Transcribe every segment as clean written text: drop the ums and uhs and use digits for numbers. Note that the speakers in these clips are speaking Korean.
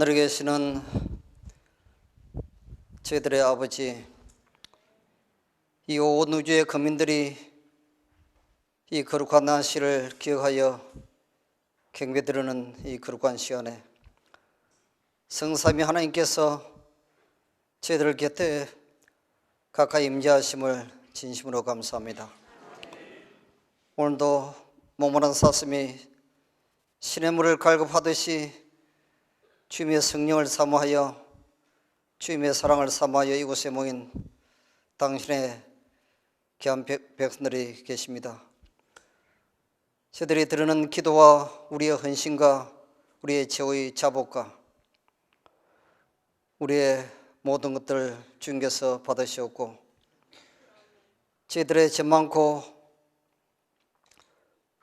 하늘에 계시는 저희들의 아버지, 이 온 우주의 거민들이 이 거룩한 날씨를 기억하여 경배드리는 이 거룩한 시간에 성삼위 하나님께서 저희들 곁에 가까이 임재하심을 진심으로 감사합니다. 오늘도 모모란 사슴이 시냇물을 갈급하듯이 주님의 성령을 사모하여 주님의 사랑을 사모하여 이곳에 모인 당신의 귀한 백성들이 계십니다. 저들이 드리는 기도와 우리의 헌신과 우리의 최후의 자복과 우리의 모든 것들을 주님께서 받으시었고, 저희들의 죄 많고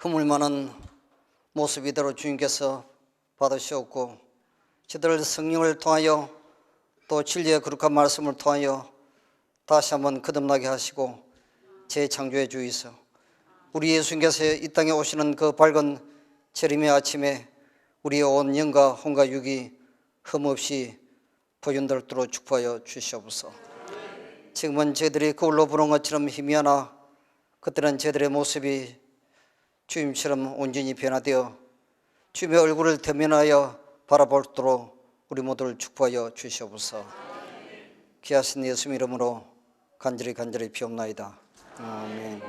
허물 많은 모습 이대로 주님께서 받으시었고, 저희들 성령을 통하여 또 진리의 거룩한 말씀을 통하여 다시 한번 거듭나게 하시고 재창조해 주이소. 우리 예수님께서 이 땅에 오시는 그 밝은 재림의 아침에 우리의 온 영과 혼과 육이 흠없이 보존되도록 축복하여 주시옵소서. 지금은 저희들이 거울로 보는 것처럼 희미하나 그때는 저희들의 모습이 주님처럼 온전히 변화되어 주님의 얼굴을 대면하여 바라보도록 우리 모두를 축복하여 주시옵소서. 귀하신 예수님 이름으로 간절히 비옵나이다. 아멘.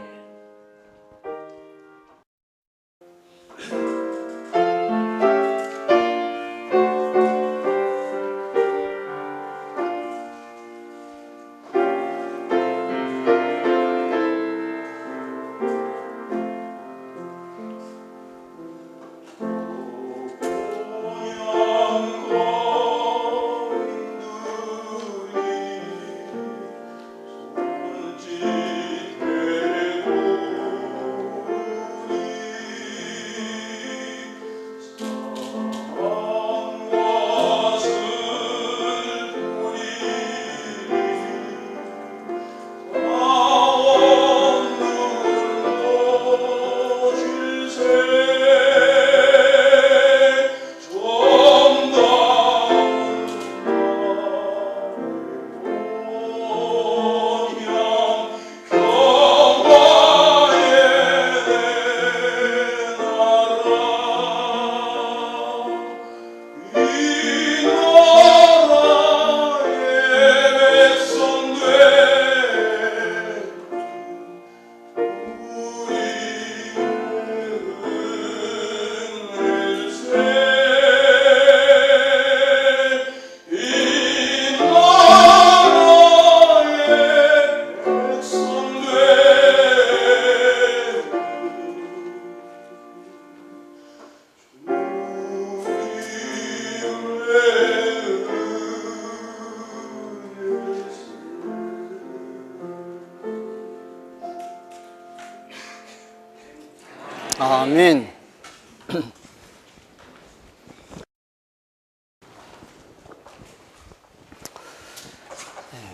아멘.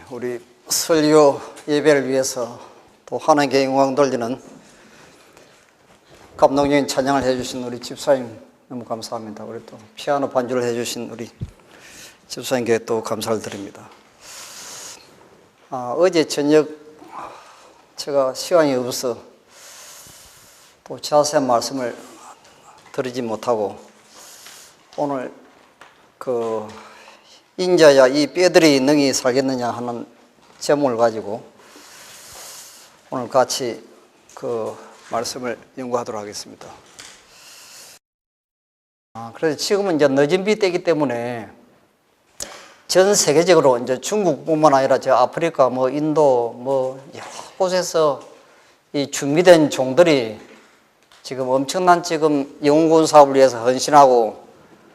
우리 설교 예배를 위해서 또 하나님께 영광 돌리는 감동적인 찬양을 해주신 우리 집사님 너무 감사합니다. 우리 또 피아노 반주를 해주신 우리 집사님께 또 감사를 드립니다. 어제 저녁 제가 시간이 없어서 또 자세한 말씀을 드리지 못하고 오늘 그 인자야 이 뼈들이 능히 살겠느냐 하는 제목을 가지고 오늘 같이 그 말씀을 연구하도록 하겠습니다. 그래서 지금은 이제 늦은 비 때이기 때문에 전 세계적으로 이제 중국뿐만 아니라 저 아프리카 뭐 인도 뭐 여러 곳에서 이 준비된 종들이 지금 엄청난 지금 영웅군 사업을 위해서 헌신하고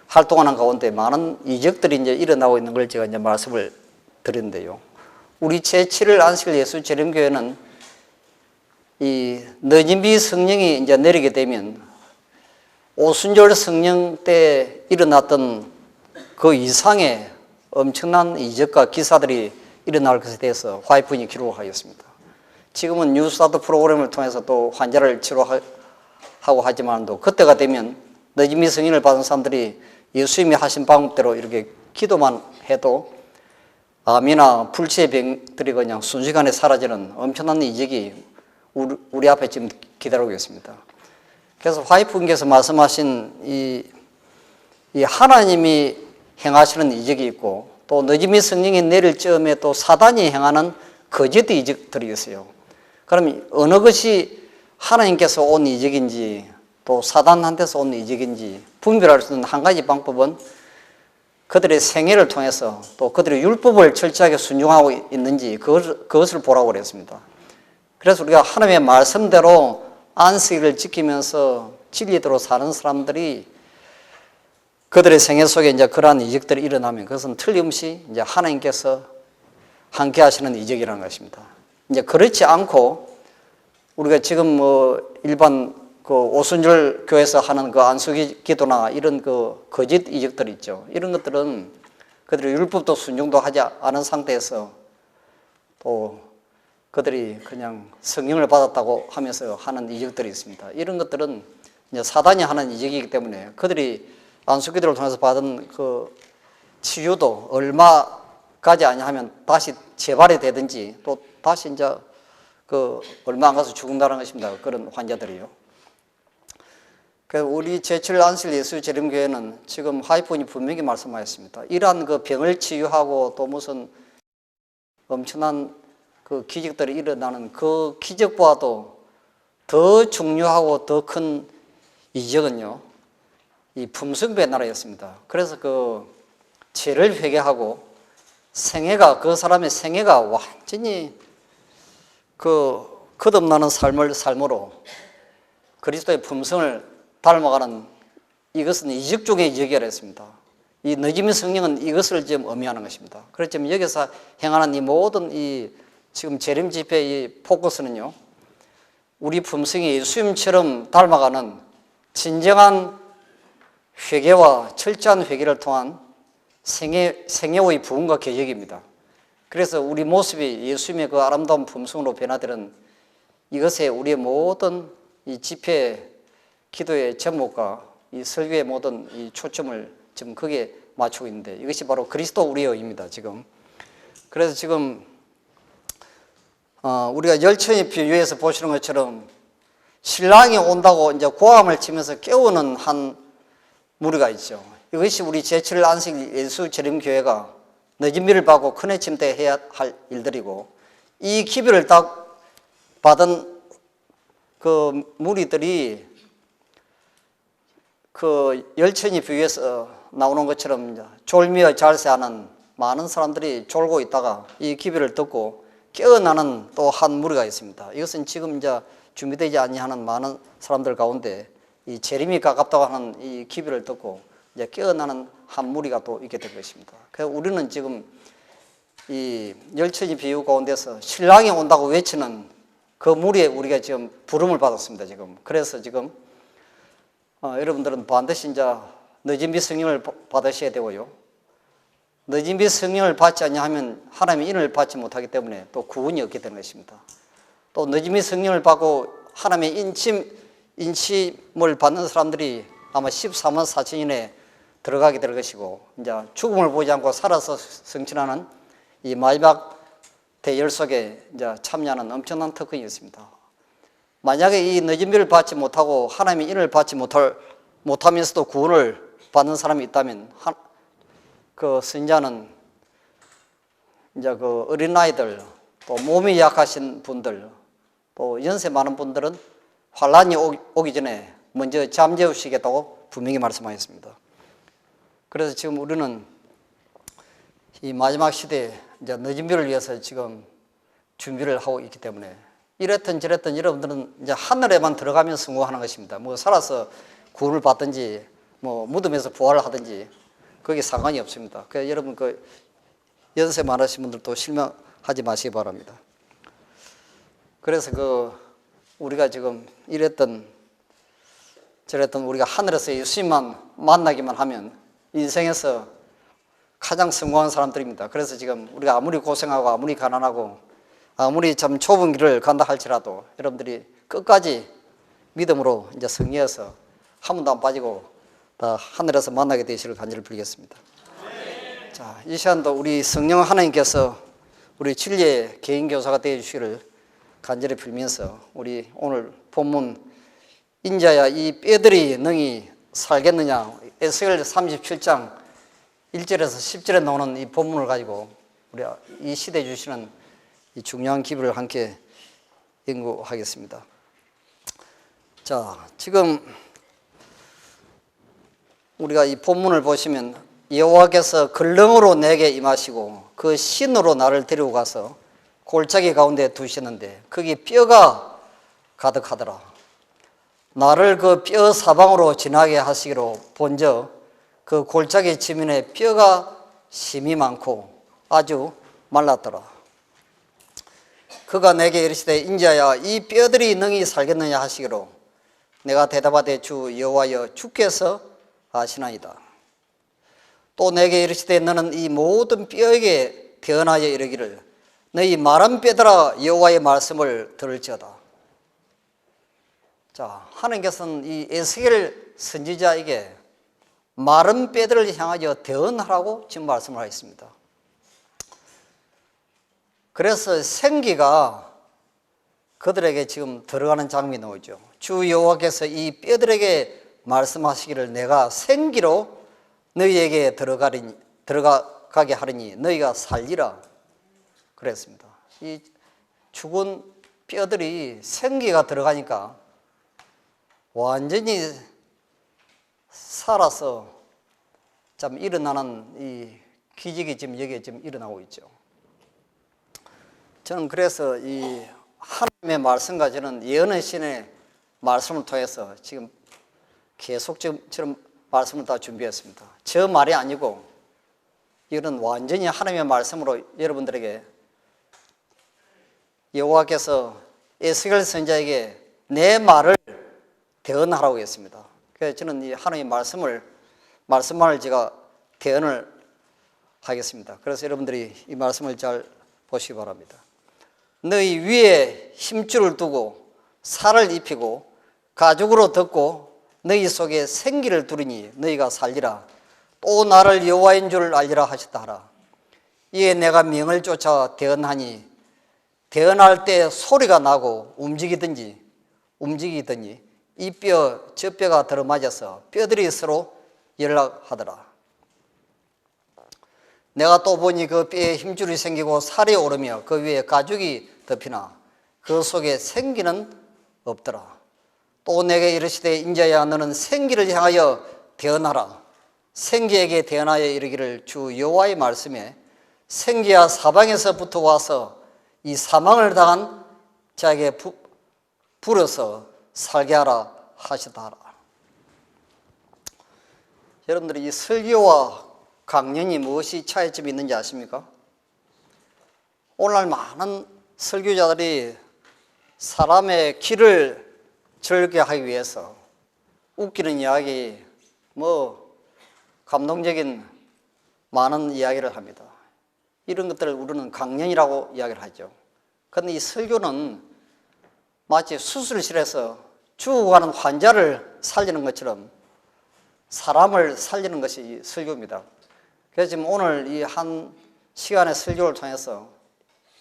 활동하는 가운데 많은 이적들이 이제 일어나고 있는 걸 제가 이제 말씀을 드렸는데요. 우리 제7일 안식일 예수 재림교회는 이 늦은 비 성령이 이제 내리게 되면 오순절 성령 때 일어났던 그 이상의 엄청난 이적과 기사들이 일어날 것에 대해서 화이트분이 기록하였습니다. 지금은 뉴스타트 프로그램을 통해서 또 환자를 치료하고 하지만도 그때가 되면 늦은 비 성령을 받은 사람들이 예수님이 하신 방법대로 이렇게 기도만 해도 암이나 불치의 병들이 그냥 순식간에 사라지는 엄청난 이적이 우리 앞에 지금 기다리고 있습니다. 그래서 화이프님께서 말씀하신 이 하나님이 행하시는 이적이 있고 또 느지미 성령이 내릴 즈음에 또 사단이 행하는 거짓 이적들이 있어요. 그럼 어느 것이 하나님께서 온 이적인지 또 사단한테서 온 이적인지 분별할 수 있는 한 가지 방법은 그들의 생애를 통해서 또 그들의 율법을 철저하게 순종하고 있는지 그것을 보라고 그랬습니다. 그래서 우리가 하나님의 말씀대로 안식일을 지키면서 진리대로 사는 사람들이 그들의 생애 속에 이제 그러한 이적들이 일어나면 그것은 틀림없이 이제 하나님께서 함께 하시는 이적이라는 것입니다. 이제 그렇지 않고 우리가 지금 뭐 일반 그 오순절 교회에서 하는 그 안수기 기도나 이런 그 거짓 이적들 있죠. 이런 것들은 그들의 율법도 순종도 하지 않은 상태에서 또 그들이 그냥 성령을 받았다고 하면서 하는 이적들이 있습니다. 이런 것들은 이제 사단이 하는 이적이기 때문에 그들이 안수 기도를 통해서 받은 그 치유도 얼마까지 아니하면 다시 재발이 되든지 또 다시 이제 그 얼마 안 가서 죽는다는 것입니다. 그런 환자들이요. 우리 제7 안식일 예수 재림교회는 지금 하이픈이 분명히 말씀하셨습니다. 이러한 그 병을 치유하고 또 무슨 엄청난 그 기적들이 일어나는 그 기적보다도 더 중요하고 더 큰 이적은요, 이 품성부의 나라였습니다. 그래서 그 죄를 회개하고 생애가, 그 사람의 생애가 완전히 그 거듭나는 삶으로 그리스도의 품성을 닮아가는, 이것은 이적 중의 이적이라 했습니다. 이 느지미 성령은 이것을 지금 의미하는 것입니다. 그렇지만 여기서 행하는 이 모든 이 지금 재림 집회의 이 포커스는요, 우리 품성이 예수님처럼 닮아가는 진정한 회개와 철저한 회개를 통한 생애의 부흥과 개혁입니다. 그래서 우리 모습이 예수님의 그 아름다운 품성으로 변화되는 이것에 우리의 모든 이 집회 기도의 제목과 이 설교의 모든 이 초점을 지금 거기에 맞추고 있는데 이것이 바로 그리스도 우리의 의입니다, 지금. 그래서 지금, 우리가 열천의 비유에서 보시는 것처럼 신랑이 온다고 이제 고함을 치면서 깨우는 한 무리가 있죠. 이것이 우리 제7 안식 예수 재림교회가 늦은비를 받고 큰 해침 때 해야 할 일들이고, 이 기별을 딱 받은 그 무리들이 그 열천이 비유에서 나오는 것처럼 졸미어 잘세하는 많은 사람들이 졸고 있다가 이 기별을 듣고 깨어나는 또 한 무리가 있습니다. 이것은 지금 이제 준비되지 아니하는 많은 사람들 가운데 이 재림이 가깝다고 하는 이 기별을 듣고 이제 깨어나는 한 무리가 또 있게 될 것입니다. 그래서 우리는 지금 이 열천이 비유 가운데서 신랑이 온다고 외치는 그 무리에 우리가 지금 부름을 받았습니다, 지금. 그래서 지금 여러분들은 반드시 이제 늦은비 성령을 받으셔야 되고요. 늦은비 성령을 받지 않으면 하나님의 인을 받지 못하기 때문에 또 구원이 없게 되는 것입니다. 또 늦은비 성령을 받고 하나님의 인침을 받는 사람들이 아마 14만 4천인에 들어가게 될 것이고, 이제 죽음을 보지 않고 살아서 승천하는 이 마지막 대열 속에 이제 참여하는 엄청난 특권이 있습니다. 만약에 이 늦은비를 받지 못하고 하나님의 인을 받지 못하면서도 구원을 받는 사람이 있다면, 그 선자는 이제 그 어린아이들, 또 몸이 약하신 분들, 또 연세 많은 분들은 환란이 오기 전에 먼저 잠재우시겠다고 분명히 말씀하셨습니다. 그래서 지금 우리는 이 마지막 시대에 이제 늦은비를 위해서 지금 준비를 하고 있기 때문에 이랬든 저랬든 여러분들은 이제 하늘에만 들어가면 성공하는 것입니다. 뭐 살아서 구원을 받든지 뭐 무덤에서 부활을 하든지 그게 상관이 없습니다. 그래서 여러분 그 연세 많으신 분들도 실망하지 마시기 바랍니다. 그래서 그 우리가 지금 이랬든 저랬든 우리가 하늘에서 예수님만 만나기만 하면 인생에서 가장 성공한 사람들입니다. 그래서 지금 우리가 아무리 고생하고 아무리 가난하고 아무리 참 좁은 길을 간다 할지라도 여러분들이 끝까지 믿음으로 이제 승리해서 한 번도 안 빠지고 다 하늘에서 만나게 되시를 간절히 빌겠습니다. 자, 이 시간도 우리 성령 하나님께서 우리 진리의 개인 교사가 되어 주시기를 간절히 빌면서 우리 오늘 본문 인자야 이 뼈들이 능히 살겠느냐 에스겔 37장 1절에서 10절에 나오는 이 본문을 가지고 우리 이 시대에 주시는 이 중요한 기별을 함께 연구하겠습니다. 자, 지금 우리가 이 본문을 보시면 여호와께서 걸렁으로 내게 임하시고 그 신으로 나를 데리고 가서 골짜기 가운데 두시는데 거기 뼈가 가득하더라. 나를 그 뼈 사방으로 지나게 하시기로 본즉 그 골짜기 지면에 뼈가 심이 많고 아주 말랐더라. 그가 내게 이르시되 인자야 이 뼈들이 능히 살겠느냐 하시기로 내가 대답하되 주 여호와여 주께서 아시나이다. 또 내게 이르시되 너는 이 모든 뼈에게 대언하여 이르기를 너희 마른 뼈들아 여호와의 말씀을 들을지어다. 자, 하나님께서는 이 에스겔 선지자에게 마른 뼈들을 향하여 대언하라고 지금 말씀을 하셨습니다. 그래서 생기가 그들에게 지금 들어가는 장면이 나오죠. 주 여호와께서 이 뼈들에게 말씀하시기를 내가 생기로 너희에게 들어가게 하리니 너희가 살리라 그랬습니다. 이 죽은 뼈들이 생기가 들어가니까 완전히 살아서 참 일어나는 이 기적이 지금 여기에 지금 일어나고 있죠. 저는 그래서 이 하나님의 말씀과 저는 예언의 신의 말씀을 통해서 지금 계속 지금 말씀을 다 준비했습니다. 저 말이 아니고 이건 완전히 하나님의 말씀으로 여러분들에게 여호와께서 에스겔 선지자에게 내 말을 대언하라고 했습니다. 그래서 저는 이 하나님의 말씀만을 제가 대언을 하겠습니다. 그래서 여러분들이 이 말씀을 잘 보시기 바랍니다. 너희 위에 힘줄을 두고 살을 입히고 가죽으로 덮고 너희 속에 생기를 두리니 너희가 살리라. 또 나를 여호와인 줄 알리라 하셨다 하라. 이에 내가 명을 쫓아 대언하니 대언할 때 소리가 나고 움직이더니 이 뼈 저 뼈가 들어맞아서 뼈들이 서로 연락하더라. 내가 또 보니 그 뼈에 힘줄이 생기고 살이 오르며 그 위에 가죽이 덮이나 그 속에 생기는 없더라. 또 내게 이르시되 인자야 너는 생기를 향하여 대언하라. 생기에게 대언하여 이르기를 주 여호와의 말씀에 생기야 사방에서부터 와서 이 사망을 당한 자에게 불어서 살게 하라 하시다 하라. 여러분들이 이 설교와 강연이 무엇이 차이점이 있는지 아십니까? 오늘날 많은 설교자들이 사람의 귀를 즐겁게 하기 위해서 웃기는 이야기, 감동적인 많은 이야기를 합니다. 이런 것들을 우리는 강연이라고 이야기를 하죠. 그런데 이 설교는 마치 수술실에서 죽어가는 환자를 살리는 것처럼 사람을 살리는 것이 설교입니다. 그래서 지금 오늘 이 한 시간의 설교를 통해서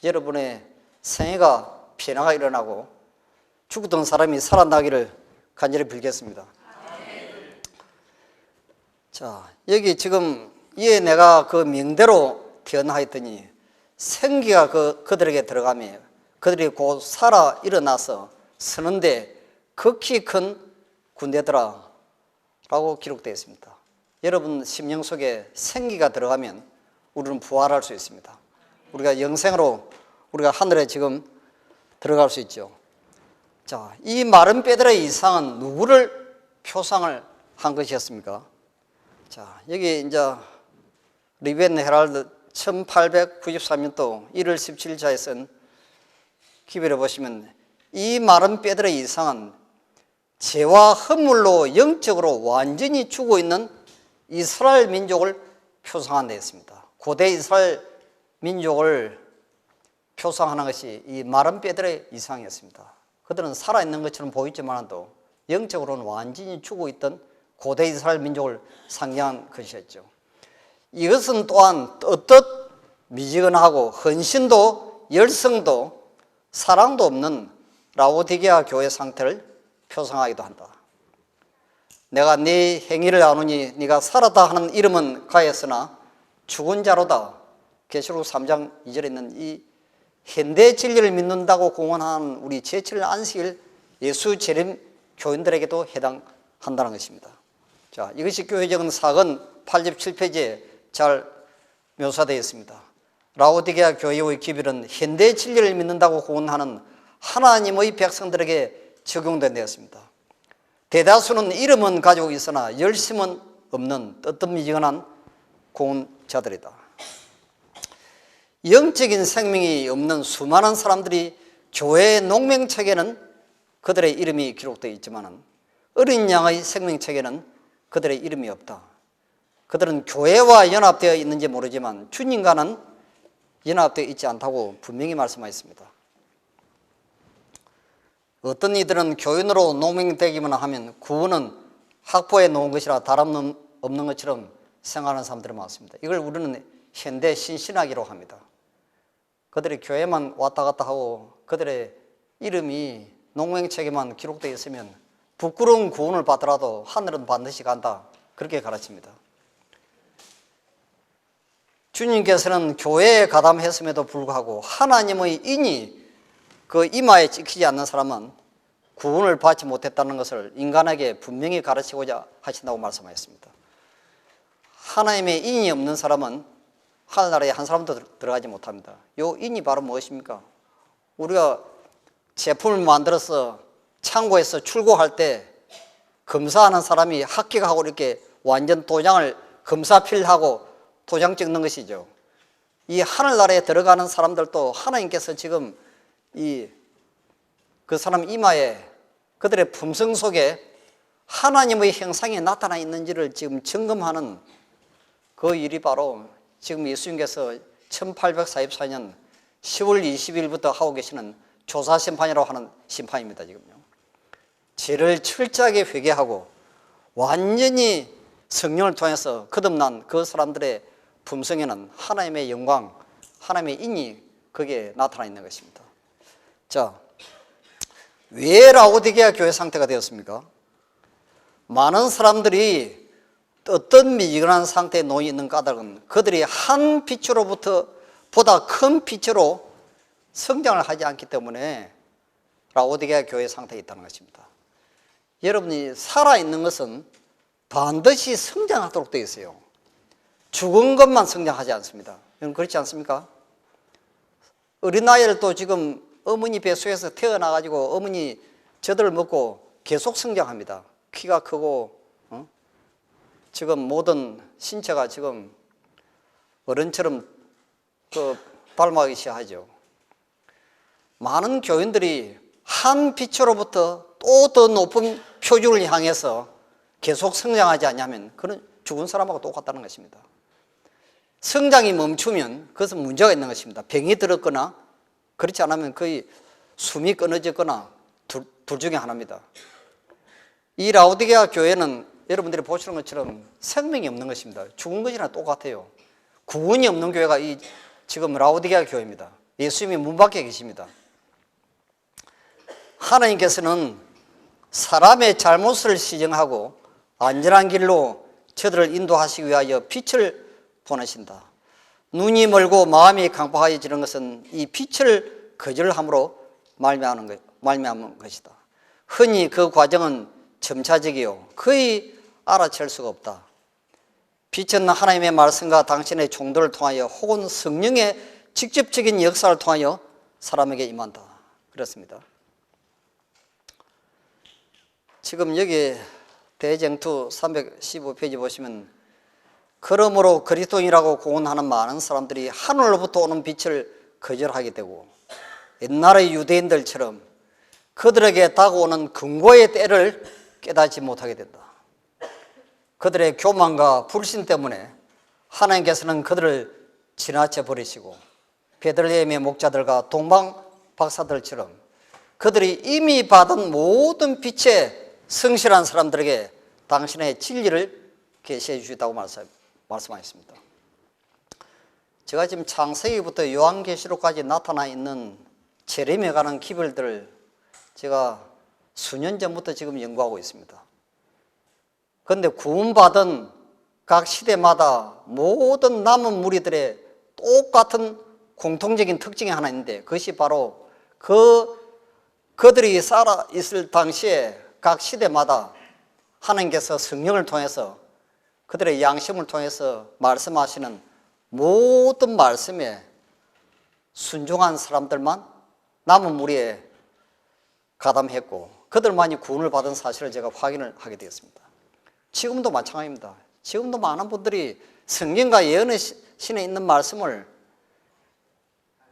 여러분의 생애가 변화가 일어나고 죽었던 사람이 살아나기를 간절히 빌겠습니다. 자, 여기 지금 이에 내가 그 명대로 대언하였더니 생기가 그들에게 들어가며 그들이 곧 살아 일어나서 서는데 극히 큰 군대더라 라고 기록되어 있습니다. 여러분 심령 속에 생기가 들어가면 우리는 부활할 수 있습니다. 우리가 영생으로 우리가 하늘에 지금 들어갈 수 있죠. 자, 이 마른 뼈들의 이상은 누구를 표상을 한 것이었습니까? 자, 여기 이제 리벤 헤랄드 1893년도 1월 17일자에 쓴 기별에 보시면 이 마른 뼈들의 이상은 죄와 허물로 영적으로 완전히 죽어 있는 이스라엘 민족을 표상한 데 있습니다. 고대 이스라엘 민족을 표상하는 것이 이 마른 뼈들의 이상이었습니다. 그들은 살아있는 것처럼 보이지만도 영적으로는 완전히 죽어 있던 고대 이스라엘 민족을 상징한 것이었죠. 이것은 또한 떳떳 미지근하고 헌신도 열성도 사랑도 없는 라오디게아 교회 상태를 표상하기도 한다. 내가 네 행위를 아노니 네가 살았다 하는 이름은 가했으나 죽은 자로다. 계시록 3장 2절에 있는 이 현대 진리를 믿는다고 공언하는 우리 제7일 안식일 예수 재림 교인들에게도 해당한다는 것입니다. 자, 이것이 교회적인 사건 87페이지에 잘 묘사되어 있습니다. 라오디게아 교회의 기별은 현대 진리를 믿는다고 공언하는 하나님의 백성들에게 적용된 되었습니다. 대다수는 이름은 가지고 있으나 열심은 없는 뜨뜻미지근한 공언자들이다. 영적인 생명이 없는 수많은 사람들이 교회의 농명책에는 그들의 이름이 기록되어 있지만 어린 양의 생명책에는 그들의 이름이 없다. 그들은 교회와 연합되어 있는지 모르지만 주님과는 연합되어 있지 않다고 분명히 말씀하셨습니다. 어떤 이들은 교인으로 농명되기만 하면 구원은 학보에 놓은 것이라 다름없는 것처럼 생각하는 사람들이 많습니다. 이걸 우리는 현대 신신학이라고 합니다. 그들이 교회만 왔다 갔다 하고 그들의 이름이 농명책에만 기록되어 있으면 부끄러운 구원을 받더라도 하늘은 반드시 간다. 그렇게 가르칩니다. 주님께서는 교회에 가담했음에도 불구하고 하나님의 인이 그 이마에 찍히지 않는 사람은 구원을 받지 못했다는 것을 인간에게 분명히 가르치고자 하신다고 말씀하셨습니다. 하나님의 인이 없는 사람은 하늘나라에 한 사람도 들어가지 못합니다. 이 인이 바로 무엇입니까? 우리가 제품을 만들어서 창고에서 출고할 때 검사하는 사람이 합격하고 이렇게 완전 도장을 검사필하고 도장 찍는 것이죠. 이 하늘나라에 들어가는 사람들도 하나님께서 지금 그 사람 이마에 그들의 품성 속에 하나님의 형상이 나타나 있는지를 지금 점검하는 그 일이 바로 지금 예수님께서 1844년 10월 20일부터 하고 계시는 조사심판이라고 하는 심판입니다. 지금요. 죄를 철저하게 회개하고 완전히 성령을 통해서 거듭난 그 사람들의 품성에는 하나님의 영광, 하나님의 인이 거기에 나타나 있는 것입니다. 자, 왜 라오디게아 교회 상태가 되었습니까? 많은 사람들이 어떤 미지근한 상태에 놓여 있는 까닭은 그들이 한 빛으로부터 보다 큰 빛으로 성장을 하지 않기 때문에 라오디게아 교회 상태에 있다는 것입니다. 여러분이 살아있는 것은 반드시 성장하도록 되어 있어요. 죽은 것만 성장하지 않습니다. 여러분 그렇지 않습니까? 어린아이를 또 지금 어머니 뱃속에서 태어나가지고 어머니 젖을 먹고 계속 성장합니다. 키가 크고 지금 모든 신체가 지금 어른처럼 닮아가기 시작하죠. 많은 교인들이 한 빛으로부터 또 더 높은 표준을 향해서 계속 성장하지 않냐면 그는 죽은 사람하고 똑같다는 것입니다. 성장이 멈추면 그것은 문제가 있는 것입니다. 병이 들었거나 그렇지 않으면 거의 숨이 끊어졌거나 둘 중에 하나입니다. 이 라오디게아 교회는 여러분들이 보시는 것처럼 생명이 없는 것입니다. 죽은 것이랑 똑같아요. 구원이 없는 교회가 지금 라오디게아 교회입니다. 예수님이 문 밖에 계십니다. 하나님께서는 사람의 잘못을 시정하고 안전한 길로 저들을 인도하시기 위하여 빛을 보내신다. 눈이 멀고 마음이 강팍해지는 것은 이 빛을 거절함으로 말미암은 것이다. 흔히 그 과정은 점차적이요 거의 알아챌 수가 없다. 빛은 하나님의 말씀과 당신의 종들을 통하여 혹은 성령의 직접적인 역사를 통하여 사람에게 임한다. 그렇습니다. 지금 여기 대쟁투 315페이지 보시면 그러므로 그리스도인이라고 공언하는 많은 사람들이 하늘로부터 오는 빛을 거절하게 되고 옛날의 유대인들처럼 그들에게 다가오는 근고의 때를 깨닫지 못하게 된다. 그들의 교만과 불신 때문에 하나님께서는 그들을 지나쳐 버리시고 베들레헴의 목자들과 동방 박사들처럼 그들이 이미 받은 모든 빛에 성실한 사람들에게 당신의 진리를 계시해 주시다고 말씀하셨습니다. 제가 지금 창세기부터 요한계시록까지 나타나 있는 재림에 관한 기별들을 제가 수년 전부터 지금 연구하고 있습니다. 그런데 구원받은 각 시대마다 모든 남은 무리들의 똑같은 공통적인 특징이 하나 있는데, 그것이 바로 그들이 살아 있을 당시에 각 시대마다 하나님께서 성령을 통해서 그들의 양심을 통해서 말씀하시는 모든 말씀에 순종한 사람들만 남은 무리에 가담했고, 그들만이 구원을 받은 사실을 제가 확인을 하게 되었습니다. 지금도 마찬가지입니다. 지금도 많은 분들이 성경과 예언의 신에 있는 말씀을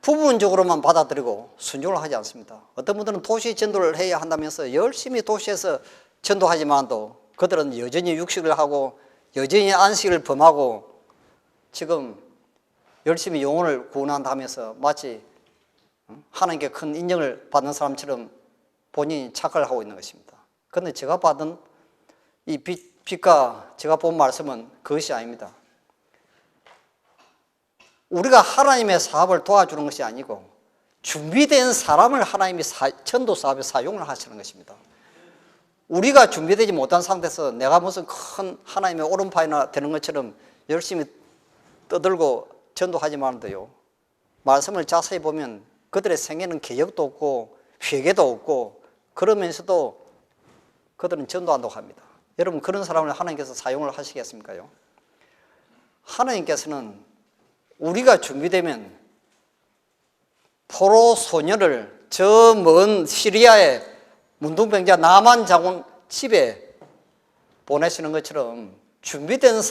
부분적으로만 받아들이고 순종을 하지 않습니다. 어떤 분들은 도시 전도를 해야 한다면서 열심히 도시에서 전도하지만도 그들은 여전히 육식을 하고 여전히 안식을 범하고 지금 열심히 영혼을 구원한다면서 마치 하나님께 큰 인정을 받는 사람처럼 본인이 착각을 하고 있는 것입니다. 그런데 제가 받은 이 빛과 제가 본 말씀은 그것이 아닙니다. 우리가 하나님의 사업을 도와주는 것이 아니고 준비된 사람을 하나님이 전도 사업에 사용을 하시는 것입니다. 우리가 준비되지 못한 상태에서 내가 무슨 큰 하나님의 오른팔이나 되는 것처럼 열심히 떠들고 전도하지만도요, 말씀을 자세히 보면 그들의 생애는 개혁도 없고 회개도 없고 그러면서도 그들은 전도한다고 합니다. 여러분, 그런 사람을 하나님께서 사용을 하시겠습니까요? 하나님께서는 우리가 준비되면 포로 소녀를 저 먼 시리아의 문둥병자 나만 장군 집에 보내시는 것처럼 준비된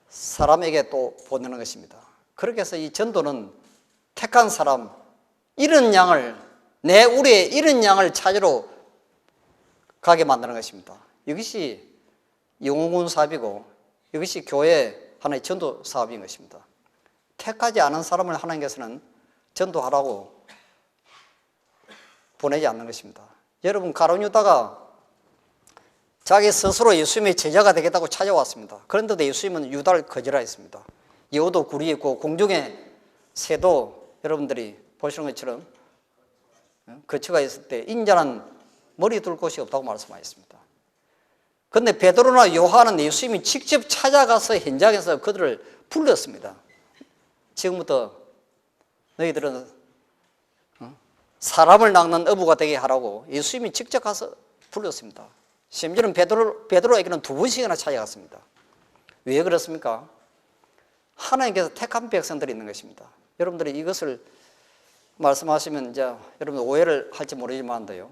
사람에게 또 보내는 것입니다. 그렇게 해서 이 전도는 택한 사람, 잃은 양을, 내 우리의 잃은 양을 찾으러 가게 만드는 것입니다. 이것이 영혼군 사업이고 이것이 교회의 하나의 전도 사업인 것입니다. 택하지 않은 사람을 하나님께서는 전도하라고 보내지 않는 것입니다. 여러분, 가룟 유다가 자기 스스로 예수님의 제자가 되겠다고 찾아왔습니다. 그런데도 예수님은 유다를 거절하였습니다. 여우도 굴이 있고 공중에 새도 여러분들이 보시는 것처럼 거처가 있을 때 인자는 머리 둘 곳이 없다고 말씀하셨습니다. 그런데 베드로나 요한은 예수님이 직접 찾아가서 현장에서 그들을 불렀습니다. 지금부터 너희들은 사람을 낚는 어부가 되게 하라고 예수님이 직접 가서 불렀습니다. 심지어는 베드로에게는 2번씩이나 찾아갔습니다. 왜 그렇습니까? 하나님께서 택한 백성들이 있는 것입니다. 여러분들이 이것을 말씀하시면 이제 여러분 오해를 할지 모르지만도요,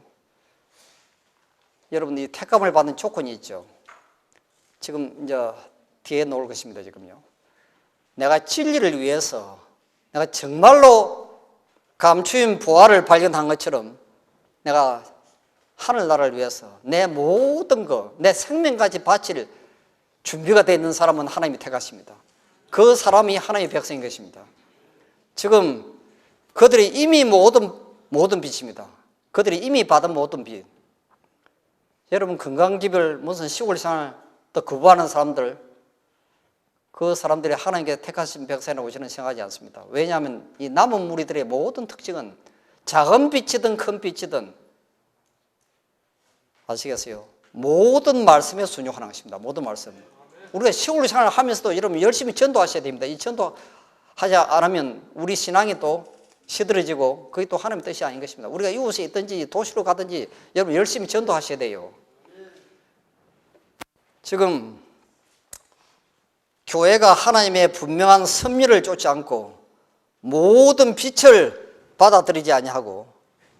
여러분 이 택감을 받는 조건이 있죠. 지금 이제 뒤에 놓을 것입니다. 지금요, 내가 진리를 위해서 내가 정말로 감추인 보화를 발견한 것처럼 내가 하늘나라를 위해서 내 모든 것, 내 생명까지 바칠 준비가 되어 있는 사람은 하나님이 택하십니다. 그 사람이 하나님의 백성인 것입니다. 지금 그들이 이미 모든 빛입니다. 그들이 이미 받은 모든 빛. 여러분, 건강기별 무슨 시골 생활 또 거부하는 사람들, 그 사람들이 하나님께 택하신 백성이라고 저는 생각하지 않습니다. 왜냐하면 이 남은 무리들의 모든 특징은 작은 빛이든 큰 빛이든 아시겠어요? 모든 말씀에 순종하는 것입니다. 모든 말씀. 우리가 시골 생활을 하면서도 여러분 열심히 전도하셔야 됩니다. 이 전도하지 않으면 우리 신앙이 또 시들어지고 그게 또 하나님의 뜻이 아닌 것입니다. 우리가 이웃에 있든지 도시로 가든지 여러분 열심히 전도하셔야 돼요. 지금 교회가 하나님의 분명한 섭리를 쫓지 않고 모든 빛을 받아들이지 아니하고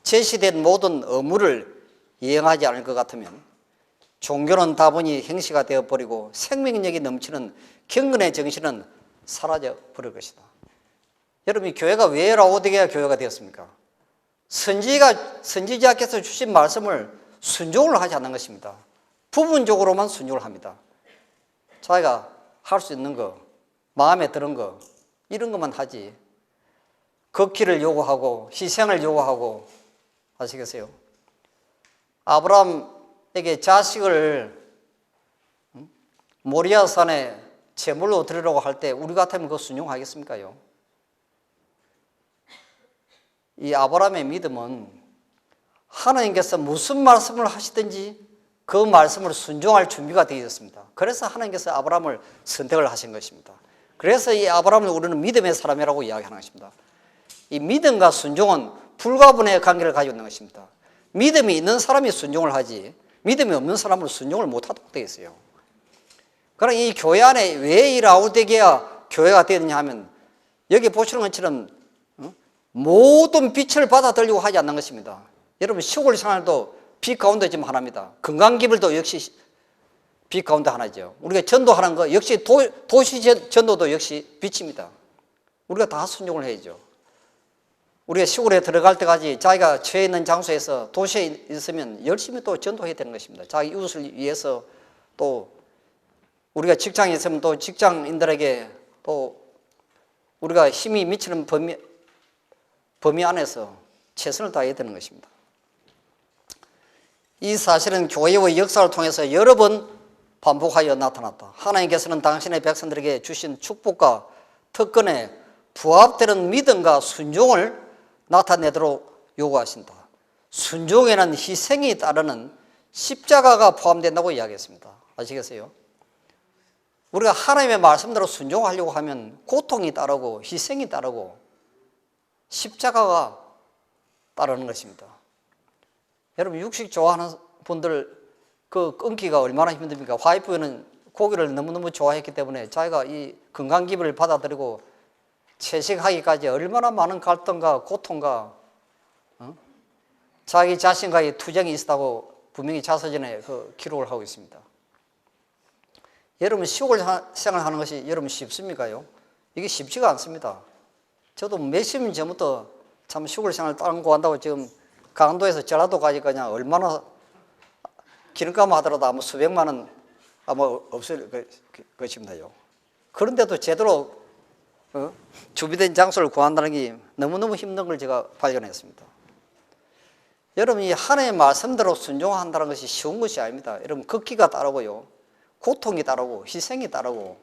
제시된 모든 의무를 이행하지 않을 것 같으면 종교는 다분히 행시가 되어버리고 생명력이 넘치는 경건의 정신은 사라져버릴 것이다. 여러분, 이 교회가 왜 라오디게아 교회가 되었습니까? 선지자께서 주신 말씀을 순종을 하지 않는 것입니다. 부분적으로만 순종을 합니다. 자기가 할 수 있는 거, 마음에 드는 거, 이런 것만 하지. 걷기를 요구하고 희생을 요구하고, 아시겠어요? 아브라함에게 자식을 모리아 산에 제물로 드리려고 할 때 우리 같으면 그거 순종하겠습니까요? 이 아브라함의 믿음은 하나님께서 무슨 말씀을 하시든지 그 말씀을 순종할 준비가 되어 있었습니다. 그래서 하나님께서 아브라함을 선택을 하신 것입니다. 그래서 이 아브라함을 우리는 믿음의 사람이라고 이야기하는 것입니다. 이 믿음과 순종은 불가분의 관계를 가지고 있는 것입니다. 믿음이 있는 사람이 순종을 하지 믿음이 없는 사람은 순종을 못하도록 되어 있어요. 그러나 이 교회 안에 왜 이 라우디게아 교회가 되었느냐 하면 여기 보시는 것처럼 모든 빛을 받아들이고 하지 않는 것입니다. 여러분 시골 생활도 빛 가운데 지금 하나입니다. 건강기별도 역시 빛 가운데 하나죠. 우리가 전도하는 거 역시 도시 전도도 역시 빛입니다. 우리가 다 순종을 해야죠. 우리가 시골에 들어갈 때까지 자기가 처해 있는 장소에서 도시에 있으면 열심히 또 전도해야 되는 것입니다. 자기 이웃을 위해서 또 우리가 직장에 있으면 또 직장인들에게 또 우리가 힘이 미치는 범위 안에서 최선을 다해야 되는 것입니다. 이 사실은 교회의 역사를 통해서 여러 번 반복하여 나타났다. 하나님께서는 당신의 백성들에게 주신 축복과 특권에 부합되는 믿음과 순종을 나타내도록 요구하신다. 순종에는 희생이 따르는 십자가가 포함된다고 이야기했습니다. 아시겠어요? 우리가 하나님의 말씀대로 순종하려고 하면 고통이 따르고 희생이 따르고 십자가가 따르는 것입니다. 여러분 육식 좋아하는 분들 그 끊기가 얼마나 힘듭니까? 와이프는 고기를 너무너무 좋아했기 때문에 자기가 이 건강기별을 받아들이고 채식하기까지 얼마나 많은 갈등과 고통과 자기 자신과의 투쟁이 있었다고 분명히 자서전에 그 기록을 하고 있습니다. 여러분 시골 생활하는 것이 여러분 쉽습니까요? 이게 쉽지가 않습니다. 저도 몇십 년 전부터 참 시골 생활 다른 거 한다고 지금 강원도에서 전라도까지 그냥 얼마나 기름값 하더라도 아마 수백만 원 아마 없을 것입니다요. 그런데도 제대로 준비된 장소를 구한다는 게 너무너무 힘든 걸 제가 발견했습니다. 여러분 이 하나님의 말씀대로 순종한다는 것이 쉬운 것이 아닙니다. 여러분 극기가 따르고요. 고통이 따르고 희생이 따르고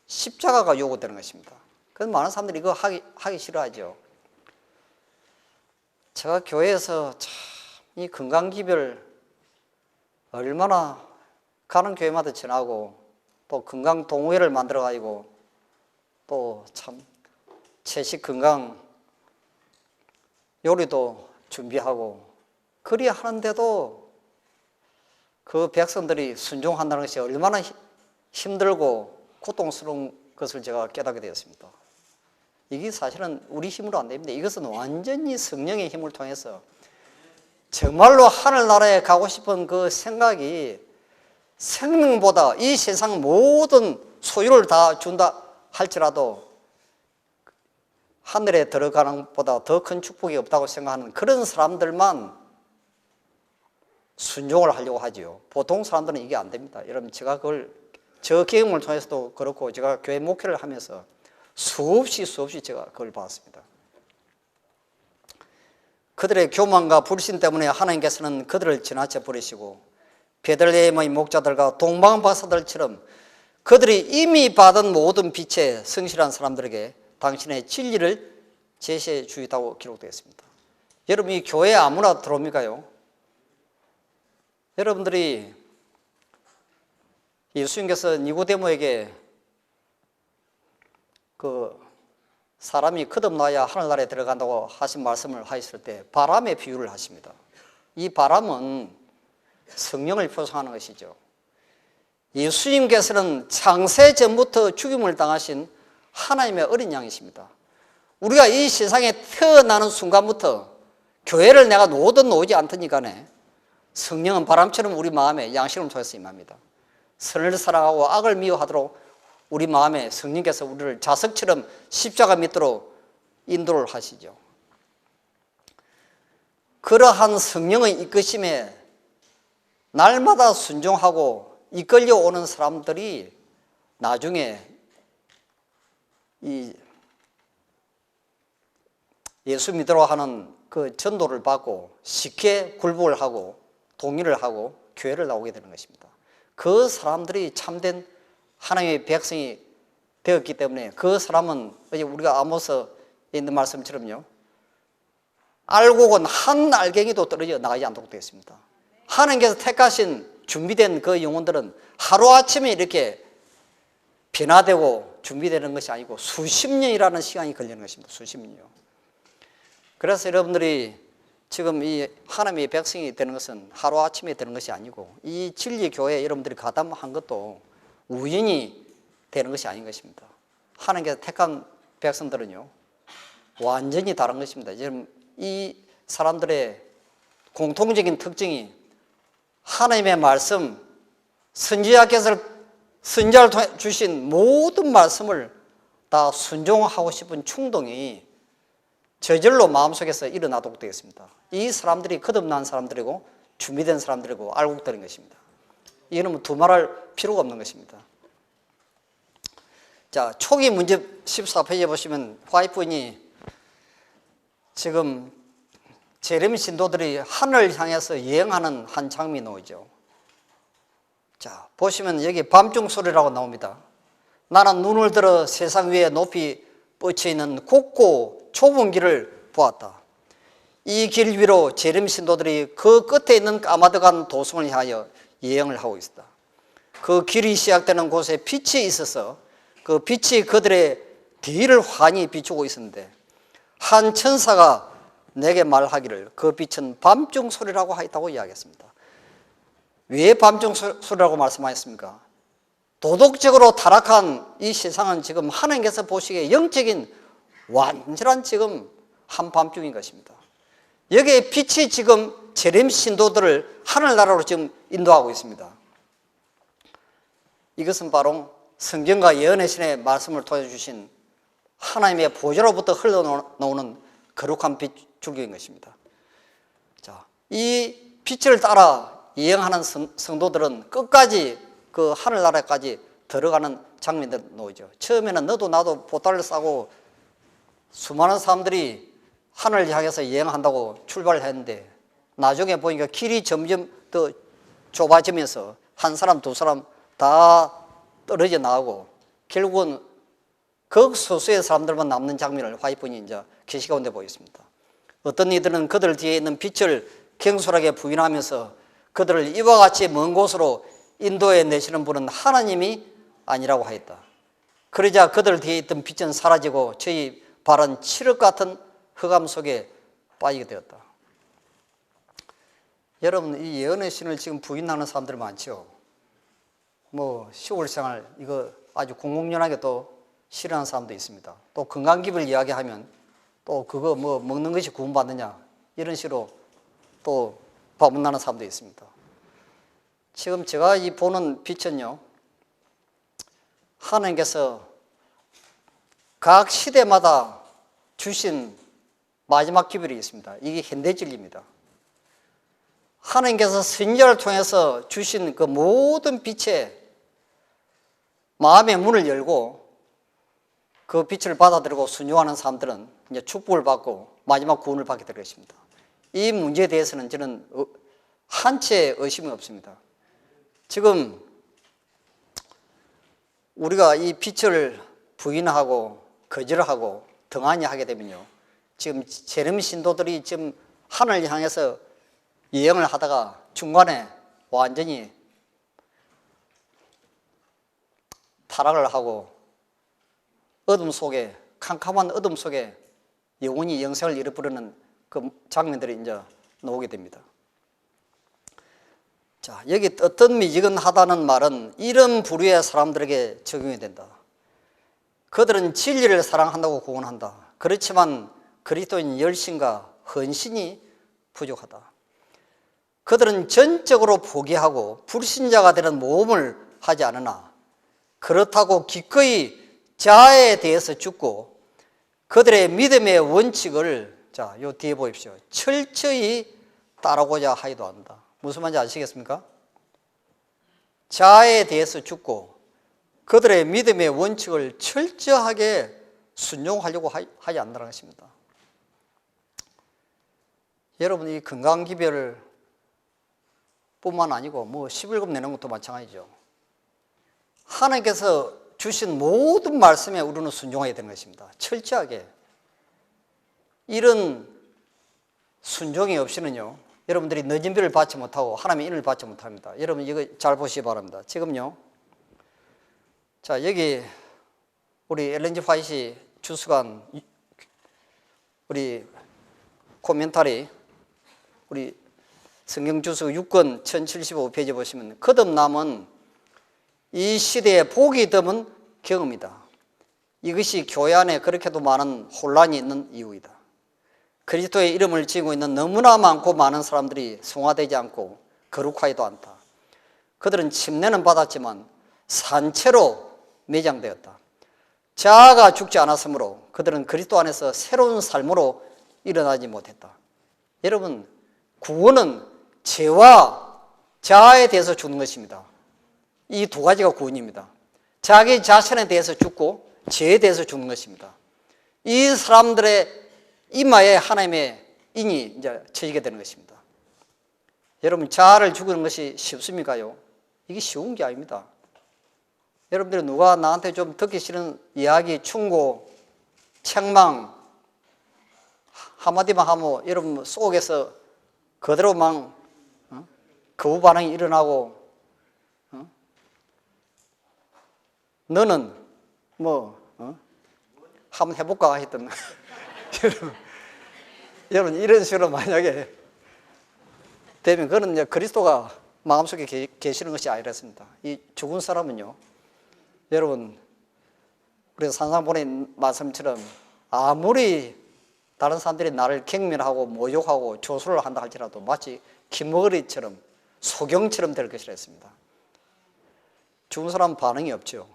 십자가가 요구되는 것입니다. 그래서 많은 사람들이 이거 하기 싫어하죠. 제가 교회에서 참 이 건강기별 얼마나 가는 교회마다 전하고 또 건강동호회를 만들어가지고 또 참 채식 건강 요리도 준비하고 그리 하는데도 그 백성들이 순종한다는 것이 얼마나 힘들고 고통스러운 것을 제가 깨닫게 되었습니다. 이게 사실은 우리 힘으로 안 됩니다. 이것은 완전히 성령의 힘을 통해서 정말로 하늘나라에 가고 싶은 그 생각이 생명보다 이 세상 모든 소유를 다 준다 할지라도 하늘에 들어가는 것보다 더 큰 축복이 없다고 생각하는 그런 사람들만 순종을 하려고 하지요. 보통 사람들은 이게 안 됩니다. 여러분 제가 그걸 저 경험을 통해서도 그렇고 제가 교회 목회를 하면서 수없이 제가 그걸 봤습니다. 그들의 교만과 불신 때문에 하나님께서는 그들을 지나쳐 버리시고 베들레헴의 목자들과 동방 박사들처럼 그들이 이미 받은 모든 빛에 성실한 사람들에게 당신의 진리를 제시해 주겠다고 기록되어 있습니다. 여러분 이 교회에 아무나 들어옵니까요? 여러분들이 예수님께서 니고데모에게 그 사람이 거듭나야 하늘나라에 들어간다고 하신 말씀을 하셨을 때 바람의 비유를 하십니다. 이 바람은 성령을 표상하는 것이죠. 예수님께서는 창세 전부터 죽임을 당하신 하나님의 어린 양이십니다. 우리가 이 세상에 태어나는 순간부터 교회를 내가 놓든 놓지 않든 간에 성령은 바람처럼 우리 마음에 양식을 통해서 임합니다. 선을 사랑하고 악을 미워하도록 우리 마음에 성령께서 우리를 자석처럼 십자가 밑으로 인도를 하시죠. 그러한 성령의 이끄심에 날마다 순종하고 이끌려 오는 사람들이 나중에 이 예수 믿으러 하는 그 전도를 받고 쉽게 굴복을 하고 동의를 하고 교회를 나오게 되는 것입니다. 그 사람들이 참된 하나님의 백성이 되었기 때문에 그 사람은 우리가 아모스에 있는 말씀처럼요, 알곡은 한 알갱이도 떨어져 나가지 않도록 되어 있습니다. 하나님께서 택하신 준비된 그 영혼들은 하루아침에 이렇게 변화되고 준비되는 것이 아니고 수십 년이라는 시간이 걸리는 것입니다. 수십 년이요. 그래서 여러분들이 지금 이 하나님의 백성이 되는 것은 하루아침에 되는 것이 아니고 이 진리교회에 여러분들이 가담한 것도 우연히 되는 것이 아닌 것입니다. 하나님께서 택한 백성들은요, 완전히 다른 것입니다. 지금 이 사람들의 공통적인 특징이 하나님의 말씀, 선지자께서 선지자를 통해 주신 모든 말씀을 다 순종하고 싶은 충동이 저절로 마음속에서 일어나도록 되었습니다. 이 사람들이 거듭난 사람들이고 준비된 사람들이고 알곡들인 것입니다. 이거는 두말할 필요가 없는 것입니다. 자, 초기 문제 14페이지에 보시면 화이트분이 지금 제레미 신도들이 하늘을 향해서 여행하는 한 장면이 나오죠. 자, 보시면 여기 밤중 소리라고 나옵니다. 나는 눈을 들어 세상 위에 높이 뻗쳐 있는 곱고 좁은 길을 보았다. 이 길 위로 제레미 신도들이 그 끝에 있는 까마득한 도성을 향하여 여행을 하고 있었다. 그 길이 시작되는 곳에 빛이 있어서 그 빛이 그들의 뒤를 환히 비추고 있었는데 한 천사가 내게 말하기를 그 빛은 밤중 소리라고 하였다고 이야기했습니다. 왜 밤중 소리라고 말씀하셨습니까? 도덕적으로 타락한 이 세상은 지금 하나님께서 보시기에 영적인 완전한 지금 한밤중인 것입니다. 여기에 빛이 지금 제레미 신도들을 하늘나라로 지금 인도하고 있습니다. 이것은 바로 성경과 예언의 신의 말씀을 통해 주신 하나님의 보좌로부터 흘러나오는 거룩한 빛 줄기인 것입니다. 자, 이 빛을 따라 여행하는 성도들은 끝까지 그 하늘나라까지 들어가는 장면들 나오죠. 처음에는 너도 나도 보따리를 싸고 수많은 사람들이 하늘을 향해서 여행한다고 출발을 했는데 나중에 보니까 길이 점점 더 좁아지면서 한 사람 두 사람 다 떨어져 나가고 결국은 극소수의 사람들만 남는 장면을 화이트분이 이제 계시 가운데 보였습니다. 어떤 이들은 그들 뒤에 있는 빛을 경솔하게 부인하면서 그들을 이와 같이 먼 곳으로 인도해 내시는 분은 하나님이 아니라고 하였다. 그러자 그들 뒤에 있던 빛은 사라지고 저희 발은 칠흑 같은 흑암 속에 빠지게 되었다. 여러분, 이 예언의 신을 지금 부인하는 사람들 많죠. 뭐 시골 생활 이거 아주 공공연하게 또 싫어하는 사람도 있습니다. 또 건강기를 이야기하면 또 그거 뭐 먹는 것이 구원받느냐 이런 식으로 또 반문하는 사람도 있습니다. 지금 제가 이 보는 빛은요, 하나님께서 각 시대마다 주신 마지막 기별이 있습니다. 이게 현대 진리입니다. 하나님께서 선지자를 통해서 주신 그 모든 빛에 마음의 문을 열고 그 빛을 받아들이고 순종하는 사람들은 이제 축복을 받고 마지막 구원을 받게 될 것입니다. 이 문제에 대해서는 저는 한 채 의심이 없습니다. 지금 우리가 이 빛을 부인하고 거절하고 등한히 하게 되면요, 지금 제레미 신도들이 지금 하늘을 향해서 여행을 하다가 중간에 완전히 타락을 하고 어둠 속에, 캄캄한 어둠 속에 영원히 영생을 잃어버리는 그 장면들이 이제 나오게 됩니다. 자, 여기 어떤 미지근하다는 말은 이런 부류의 사람들에게 적용이 된다. 그들은 진리를 사랑한다고 공언한다. 그렇지만 그리스도인 열심과 헌신이 부족하다. 그들은 전적으로 포기하고 불신자가 되는 모험을 하지 않으나 그렇다고 기꺼이 자아에 대해서 죽고 그들의 믿음의 원칙을, 자, 요 뒤에 보십시오, 철저히 따르고자 하지도 않는다. 무슨 말인지 아시겠습니까? 자아에 대해서 죽고 그들의 믿음의 원칙을 철저하게 순종하려고 하지 않는다는 것입니다. 여러분, 이 건강기별을 뿐만 아니고 뭐 11급 내는 것도 마찬가지죠. 하나님께서 주신 모든 말씀에 우리는 순종해야 되는 것입니다. 철저하게. 이런 순종이 없이는요, 여러분들이 늦은 비를 받지 못하고 하나님의 인을 받지 못합니다. 여러분 이거 잘 보시기 바랍니다. 지금요, 자 여기 우리 엘렌지 화이트 주스관 우리 코멘터리 우리 성경 주스 6권 1075페이지 보시면 거듭남은 이 시대에 복이 드문 경험이다. 이것이 교회 안에 그렇게도 많은 혼란이 있는 이유이다. 그리스도의 이름을 지고 있는 너무나 많고 많은 사람들이 성화되지 않고 거룩하지도 않다. 그들은 침례는 받았지만 산채로 매장되었다. 자아가 죽지 않았으므로 그들은 그리스도 안에서 새로운 삶으로 일어나지 못했다. 여러분, 구원은 죄와 자아에 대해서 죽는 것입니다. 이 두 가지가 구원입니다. 자기 자신에 대해서 죽고 죄에 대해서 죽는 것입니다. 이 사람들의 이마에 하나님의 인이 이제 쳐지게 되는 것입니다. 여러분, 자아를 죽이는 것이 쉽습니까요? 이게 쉬운 게 아닙니다. 여러분들이 누가 나한테 좀 듣기 싫은 이야기, 충고, 책망 한마디만 하면 여러분 속에서 그대로 막 거부 반응이 일어나고, 너는 뭐 한번 해볼까 했던 여러분 이런 식으로 만약에 되면 그거는 이제 그리스도가 마음속에 계시는 것이 아니랬습니다. 이 죽은 사람은요, 여러분 우리 산상본의 말씀처럼 아무리 다른 사람들이 나를 경멸하고 모욕하고 조소를 한다 할지라도 마치 기머거리처럼 소경처럼 될 것이라 했습니다. 죽은 사람은 반응이 없죠.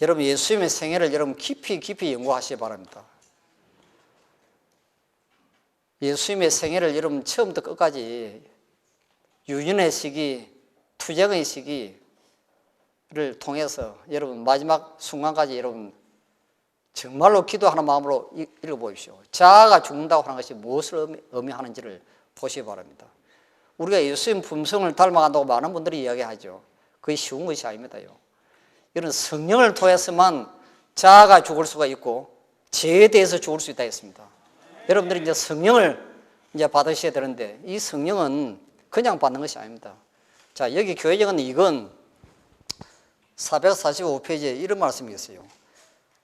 여러분 예수님의 생애를 여러분 깊이 연구하시기 바랍니다. 예수님의 생애를 여러분 처음부터 끝까지 유년의 시기, 투쟁의 시기를 통해서 여러분 마지막 순간까지 여러분 정말로 기도하는 마음으로 읽어보십시오. 자아가 죽는다고 하는 것이 무엇을 의미하는지를 보시기 바랍니다. 우리가 예수님 품성을 닮아간다고 많은 분들이 이야기하죠. 그게 쉬운 것이 아닙니다요. 이런 성령을 통해서만 자아가 죽을 수가 있고 죄에 대해서 죽을 수 있다 했습니다. 여러분들이 이제 성령을 이제 받으셔야 되는데 이 성령은 그냥 받는 것이 아닙니다. 자, 여기 교회정은 이건 445페이지에 이런 말씀이 있어요.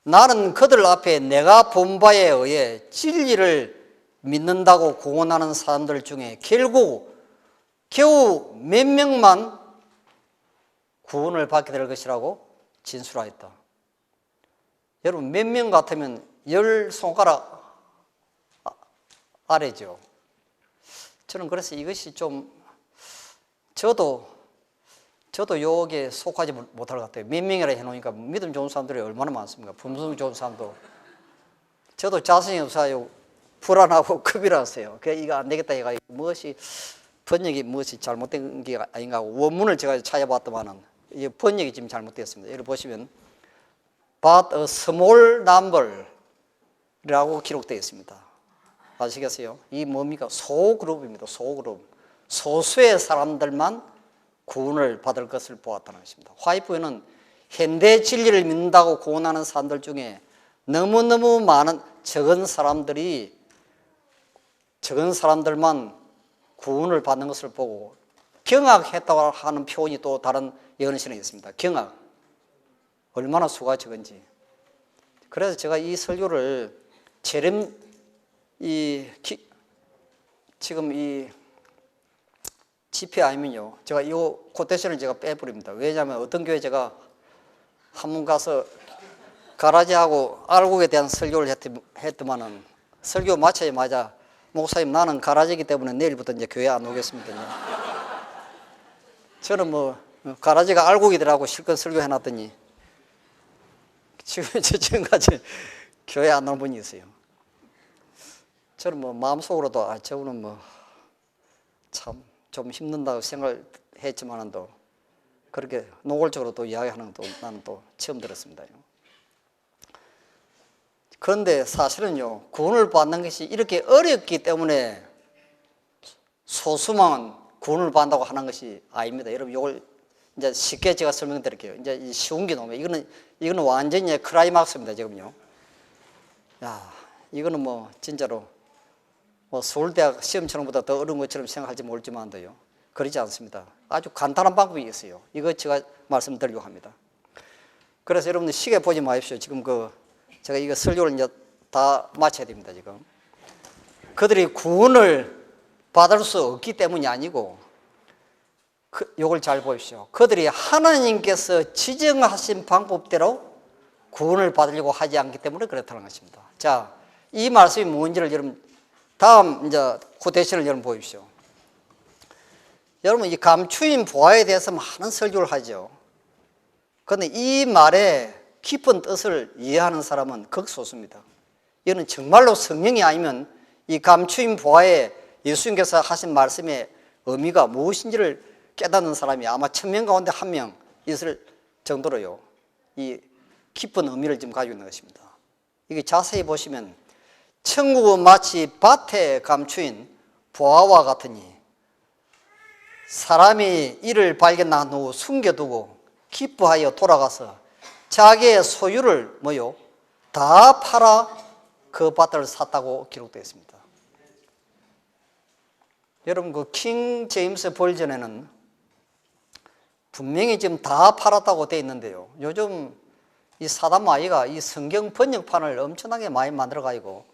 나는 그들 앞에 내가 본 바에 의해 진리를 믿는다고 공언하는 사람들 중에 결국 겨우 몇 명만 구원을 받게 될 것이라고 진술하였다. 여러분 몇 명 같으면 10손가락 아래죠. 저는 그래서 이것이 좀 저도 여기에 속하지 못할 것 같아요. 몇 명이라 해놓으니까 믿음 좋은 사람들이 얼마나 많습니까? 품성 좋은 사람도. 저도 자신이 없어요. 불안하고 겁이 났어요. 그래 이거 안 되겠다 해가 번역이 무엇이 잘못된 게 아닌가 하고 원문을 제가 찾아봤더만은 이 번역이 지금 잘못되었습니다. 여기 보시면 but a small number라고 기록되어 있습니다. 아시겠어요? 이 뭡니까? 소그룹입니다. 소그룹. 소수의 사람들만 구원을 받을 것을 보았다는 것입니다. 화이트는 현대 진리를 믿는다고 구원하는 사람들 중에 너무너무 많은 적은 사람들만 구원을 받는 것을 보고 경악했다고 하는 표현이 또 다른 예언신에 있습니다. 경악. 얼마나 수가 적은지. 그래서 제가 이 설교를 지금 이 집회 아니면요, 제가 이 코테이션을 제가 빼버립니다. 왜냐하면 어떤 교회 제가 한번 가서 가라지하고 알곡에 대한 설교를 했더만은 설교 마치자마자 목사님 나는 가라지이기 때문에 내일부터 이제 교회 안 오겠습니다. 저는 뭐 가라지가 알곡이더라고 실컷 설교해놨더니 지금까지 교회 안 온 분이 있어요. 저는 뭐 마음속으로도 저분은 뭐 참 좀 힘든다고 생각했지만도 그렇게 노골적으로 또 이야기하는 거 나는 또 처음 들었습니다. 그런데 사실은요, 구원을 받는 것이 이렇게 어렵기 때문에 소수만 구원을 받는다고 하는 것이 아닙니다. 여러분 이걸 이제 쉽게 제가 설명드릴게요. 이제 쉬운 게 너무 이거는 완전히 클라이막스입니다. 지금요. 야, 이거는 뭐 진짜로 뭐 서울대학 시험처럼보다 더 어려운 것처럼 생각할지 모르지만도요. 그렇지 않습니다. 아주 간단한 방법이 있어요. 이거 제가 말씀드리려고 합니다. 그래서 여러분들 시계 보지 마십시오. 지금 제가 이거 설교를 이제 다 마쳐야 됩니다. 지금 그들이 구원을 받을 수 없기 때문이 아니고 요걸 잘 보십시오. 그들이 하나님께서 지정하신 방법대로 구원을 받으려고 하지 않기 때문에 그렇다는 것입니다. 자, 이 말씀이 뭔지를 여러분 다음 이제 코테이션을 여러분 보십시오. 여러분 이 감추인 보화에 대해서 많은 설교를 하죠. 그런데 이 말의 깊은 뜻을 이해하는 사람은 극소수입니다. 이거는 정말로 성령이 아니면 이 감추인 보화에 예수님께서 하신 말씀의 의미가 무엇인지를 깨닫는 사람이 아마 1000명 가운데 1명 있을 정도로요. 이 깊은 의미를 지금 가지고 있는 것입니다. 이게 자세히 보시면 천국은 마치 밭에 감추인 보화와 같으니 사람이 이를 발견한 후 숨겨두고 기뻐하여 돌아가서 자기의 소유를 뭐요? 다 팔아 그 밭을 샀다고 기록되어 있습니다. 여러분 그 킹 제임스 버전에는 분명히 지금 다 팔았다고 되어 있는데요. 요즘 이 사단마귀가 이 성경 번역판을 엄청나게 많이 만들어가지고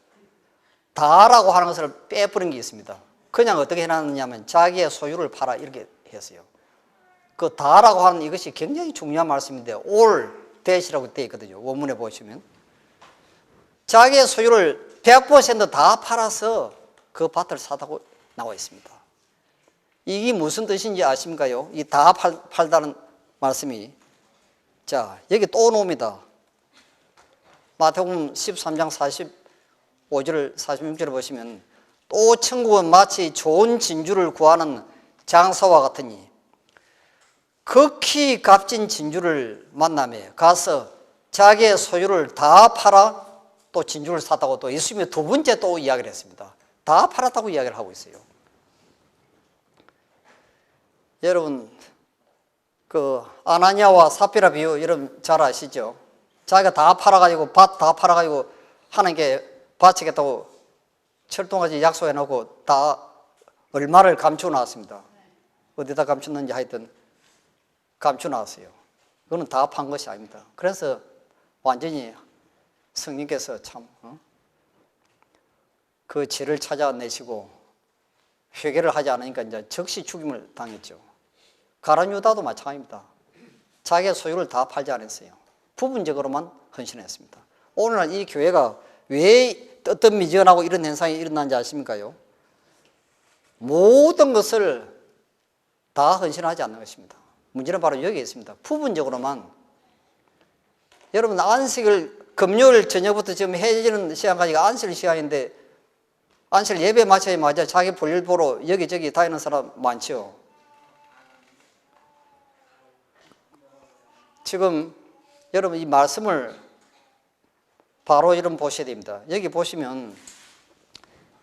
다라고 하는 것을 빼버린 게 있습니다. 그냥 어떻게 해놨느냐면 자기의 소유를 팔아 이렇게 했어요. 그 다라고 하는 이것이 굉장히 중요한 말씀인데 all that이라고 되어 있거든요. 원문에 보시면 자기의 소유를 100% 팔아서 그 밭을 사다고 나와 있습니다. 이게 무슨 뜻인지 아십니까요? 이 다 팔다는 말씀이 자 여기 또 나옵니다. 마태복음 13장 45절 46절을 보시면 또 천국은 마치 좋은 진주를 구하는 장사와 같으니 극히 값진 진주를 만나며 가서 자기의 소유를 다 팔아 또 진주를 샀다고 또 예수님이 두 번째 또 이야기를 했습니다. 다 팔았다고 이야기를 하고 있어요. 여러분 그 아나니아와 삽비라 비유 여러분 잘 아시죠? 자기가 다 팔아가지고 밭 다 팔아가지고 하나님께 바치겠다고 철동까지 약속해 놓고 다 얼마를 감추어 놨습니다. 어디다 감췄는지 하여튼 감추어 놨어요. 그거는 다 판 것이 아닙니다. 그래서 완전히 성령께서 참 그 죄를 찾아내시고 회개를 하지 않으니까 이제 즉시 죽임을 당했죠. 가룟 유다도 마찬가지입니다. 자기의 소유를 다 팔지 않았어요. 부분적으로만 헌신했습니다. 오늘날 이 교회가 왜 뜨뜻미전하고 이런 현상이 일어난지 아십니까요? 모든 것을 다 헌신하지 않는 것입니다. 문제는 바로 여기에 있습니다. 부분적으로만. 여러분 안식을 금요일 저녁부터 지금 해지는 시간까지가 안식 시간인데 안식 예배 마치자마자 자기 볼일 보러 여기저기 다니는 사람 많죠. 지금 여러분 이 말씀을 바로 이름 보셔야 됩니다. 여기 보시면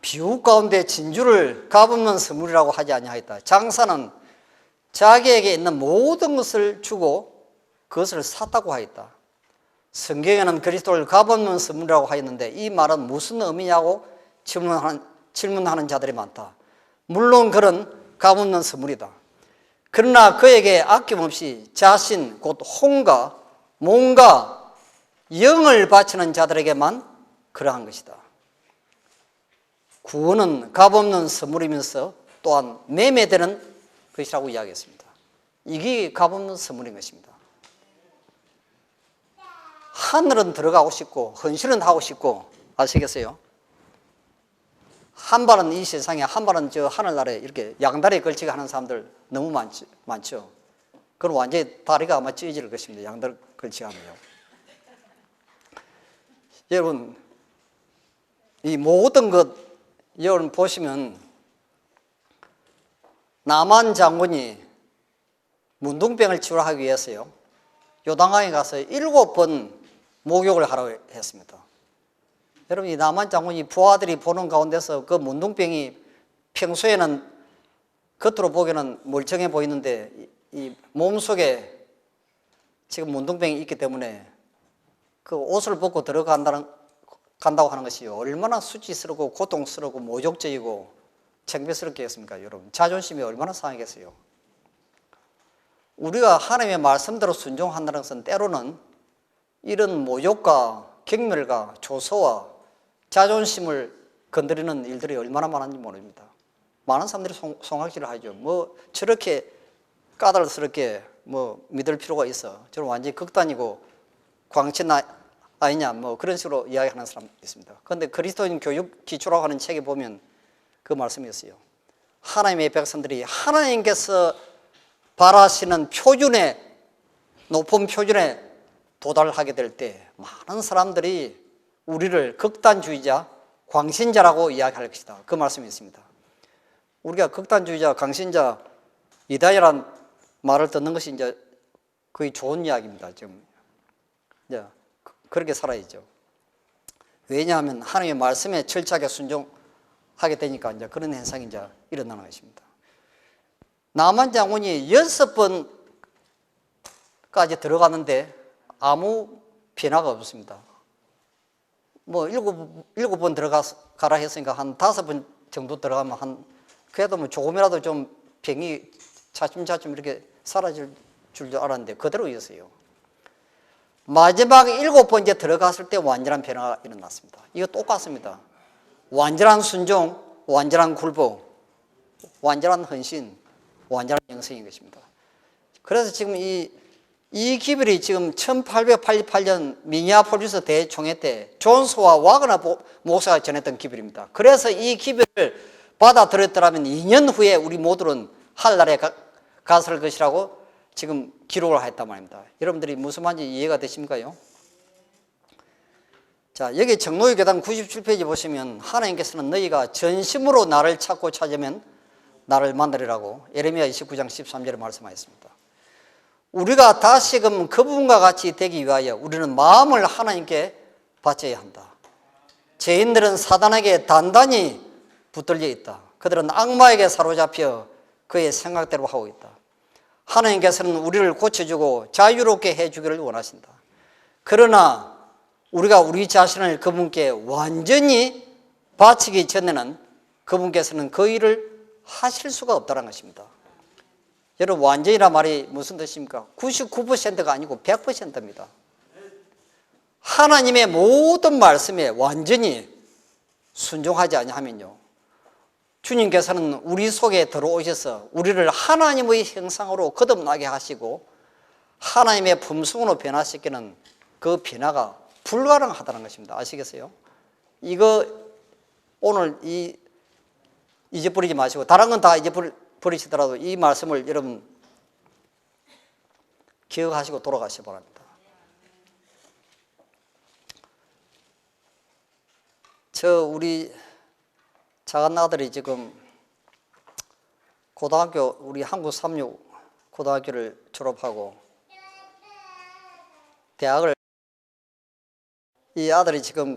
비유 가운데 진주를 값없는 선물이라고 하지 아니하였다. 장사는 자기에게 있는 모든 것을 주고 그것을 샀다고 하였다. 성경에는 그리스도를 값없는 선물이라고 하였는데 이 말은 무슨 의미냐고 질문하는 자들이 많다. 물론 그는 값없는 선물이다. 그러나 그에게 아낌없이 자신 곧 혼과 몸과 영을 바치는 자들에게만 그러한 것이다. 구원은 값없는 선물이면서 또한 매매되는 것이라고 이야기했습니다. 이게 값없는 선물인 것입니다. 하늘은 들어가고 싶고 헌신은 하고 싶고 아시겠어요? 한 발은 이 세상에 한 발은 저 하늘나라에 이렇게 양다리에 걸치게 하는 사람들 너무 많죠. 그럼 완전히 다리가 아마 찢어질 것입니다. 양다리 걸치게 하면요. 여러분 이 모든 것 여러분 보시면 나만 장군이 문둥병을 치료하기 위해서요 요단강에 가서 7번 목욕을 하라고 했습니다. 여러분 이 나만 장군이 부하들이 보는 가운데서 그 문둥병이 평소에는 겉으로 보기에는 멀쩡해 보이는데 이 몸속에 지금 문둥병이 있기 때문에 그 옷을 벗고 간다고 하는 것이 얼마나 수치스럽고 고통스럽고 모욕적이고 창피스럽겠습니까, 여러분? 자존심이 얼마나 상하겠어요? 우리가 하나님의 말씀대로 순종한다는 것은 때로는 이런 모욕과 경멸과 조소와 자존심을 건드리는 일들이 얼마나 많은지 모릅니다. 많은 사람들이 송악질을 하죠. 뭐 저렇게 까다롭게 뭐 믿을 필요가 있어. 저는 완전히 극단이고 광신 아니냐 뭐 그런 식으로 이야기하는 사람 있습니다. 그런데 그리스도인 교육 기초라고 하는 책에 보면 그 말씀이 있어요. 하나님의 백성들이 하나님께서 바라시는 표준에, 높은 표준에 도달하게 될 때 많은 사람들이 우리를 극단주의자, 광신자라고 이야기할 것이다. 그 말씀이 있습니다. 우리가 극단주의자, 광신자, 이다이라는 말을 듣는 것이 이제 거의 좋은 이야기입니다. 지금 이제 그렇게 살아야죠. 왜냐하면 하나님의 말씀에 철저하게 순종하게 되니까 이제 그런 현상이 이제 일어나는 것입니다. 나만 장군이 6번까지 들어갔는데 아무 변화가 없습니다. 뭐 일곱 번 들어가라 했으니까 한 5번 정도 들어가면 그래도 뭐 조금이라도 좀 병이 차츰차츰 이렇게 사라질 줄 알았는데 그대로였어요. 마지막 7번째 들어갔을 때 완전한 변화가 일어났습니다. 이거 똑같습니다. 완전한 순종, 완전한 굴복, 완전한 헌신, 완전한 영성인 것입니다. 그래서 지금 이 기별이 지금 1888년 미니아폴리스 대총회 때 존스와 와그너 목사가 전했던 기별입니다. 그래서 이 기별을 받아들였더라면 2년 후에 우리 모두는 하늘나라에 갔을 것이라고 지금 기록을 했단 말입니다. 여러분들이 무슨 말인지 이해가 되십니까요? 자, 여기 정로의 교단 97페이지 보시면 하나님께서는 너희가 전심으로 나를 찾고 찾으면 나를 만나리라고 예레미야 29장 13절에 말씀하셨습니다. 우리가 다시금 그분과 같이 되기 위하여 우리는 마음을 하나님께 바쳐야 한다. 죄인들은 사단에게 단단히 붙들려 있다. 그들은 악마에게 사로잡혀 그의 생각대로 하고 있다. 하나님께서는 우리를 고쳐주고 자유롭게 해주기를 원하신다. 그러나 우리가 우리 자신을 그분께 완전히 바치기 전에는 그분께서는 그 일을 하실 수가 없다는 것입니다. 여러분, 완전이란 말이 무슨 뜻입니까? 99%가 아니고 100%입니다. 하나님의 모든 말씀에 완전히 순종하지 아니하면요, 주님께서는 우리 속에 들어오셔서 우리를 하나님의 형상으로 거듭나게 하시고 하나님의 품성으로 변화시키는 그 변화가 불가능하다는 것입니다. 아시겠어요? 이거 오늘 잊어버리지 마시고, 다른 건 다 잊어버리시더라도 이 말씀을 여러분 기억하시고 돌아가시기 바랍니다. 우리 작은 아들이 지금 고등학교, 우리 한국 삼육 고등학교를 졸업하고 대학을, 이 아들이 지금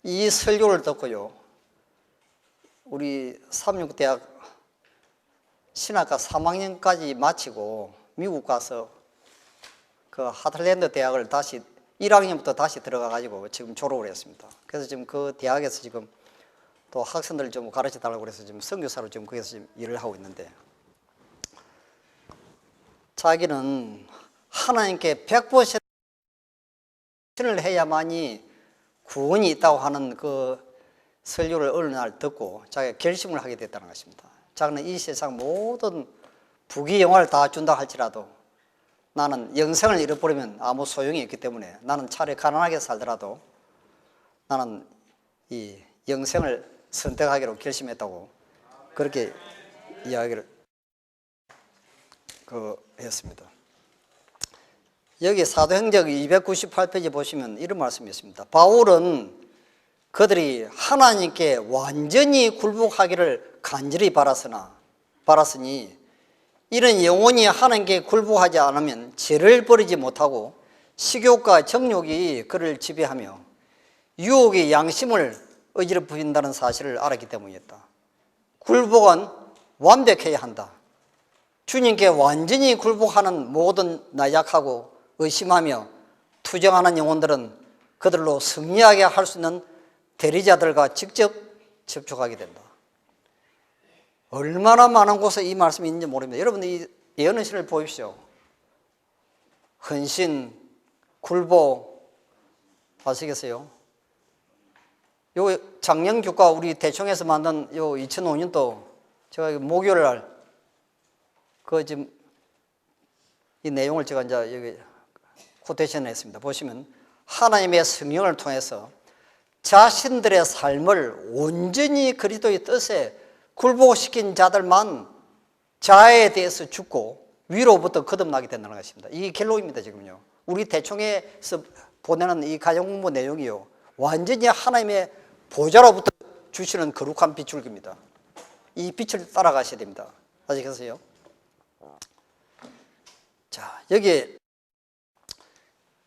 이 설교를 듣고요, 우리 삼육대학 신학과 3학년까지 마치고 미국 가서 그 하틀랜드 대학을 다시 1학년부터 다시 들어가가지고 지금 졸업을 했습니다. 그래서 지금 그 대학에서 지금 또 학생들을 좀 가르쳐 달라고 그래서 지금 선교사로 지금 거기서 지금 일을 하고 있는데, 자기는 하나님께 100% 신을 해야만이 구원이 있다고 하는 그 설교를 어느 날 듣고 자기가 결심을 하게 됐다는 것입니다. 자기는 이 세상 모든 부귀 영화를 다 준다 할지라도 나는 영생을 잃어버리면 아무 소용이 없기 때문에 나는 차라리 가난하게 살더라도 나는 이 영생을 선택하기로 결심했다고 그렇게 이야기를 했습니다. 여기 사도행전 298페이지 보시면 이런 말씀이 있습니다. 바울은 그들이 하나님께 완전히 굴복하기를 간절히 바랐으니 이런 영혼이 하나님께 굴복하지 않으면 죄를 버리지 못하고 식욕과 정욕이 그를 지배하며 유혹의 양심을 어지럽힌다는 사실을 알았기 때문이었다. 굴복은 완벽해야 한다. 주님께 완전히 굴복하는 모든 나약하고 의심하며 투정하는 영혼들은 그들로 승리하게 할 수 있는 대리자들과 직접 접촉하게 된다. 얼마나 많은 곳에 이 말씀이 있는지 모릅니다. 여러분 이 예언의 신을 보십시오. 헌신, 굴복 아시겠어요? 요 작년교과 우리 대청에서 만든 요 2005년도 제가 목요일 날 지금 이 내용을 제가 이제 여기 코테이션을 했습니다. 보시면 하나님의 성령을 통해서 자신들의 삶을 온전히 그리스도의 뜻에 굴복시킨 자들만 자아에 대해서 죽고 위로부터 거듭나게 된다는 것입니다. 이 결론입니다. 지금요. 우리 대청에서 보내는 이 가정공부 내용이요. 완전히 하나님의 보좌로부터 주시는 거룩한 빛줄기입니다. 이 빛을 따라가셔야 됩니다. 아시겠어요? 자, 여기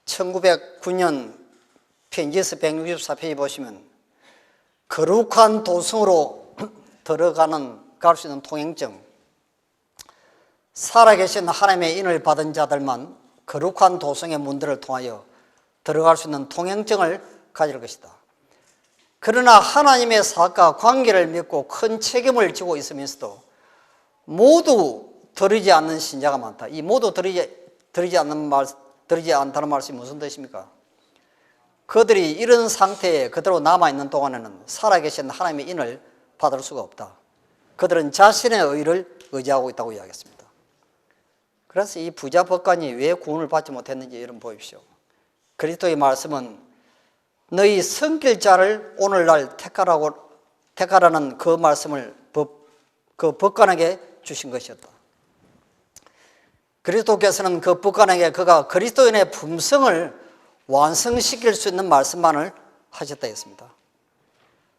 1909년 편지에서 164페이지 보시면 거룩한 도성으로 갈 수 있는 통행증, 살아계신 하나님의 인을 받은 자들만 거룩한 도성의 문들을 통하여 들어갈 수 있는 통행증을 가질 것이다. 그러나 하나님의 사과 관계를 맺고 큰 책임을 지고 있으면서도 모두 들이지 않는 신자가 많다. 이 모두 들이지 않다는 말씀이 무슨 뜻입니까? 그들이 이런 상태에 그대로 남아있는 동안에는 살아계신 하나님의 인을 받을 수가 없다. 그들은 자신의 의를 의지하고 있다고 이야기했습니다. 그래서 이 부자 법관이 왜 구원을 받지 못했는지 여러분 보십시오. 그리스도의 말씀은 너희 성길자를 오늘날 택하라는 그 말씀을 그 법관에게 주신 것이었다. 그리스도께서는 그 법관에게 그가 그리스도인의 품성을 완성시킬 수 있는 말씀만을 하셨다 했습니다.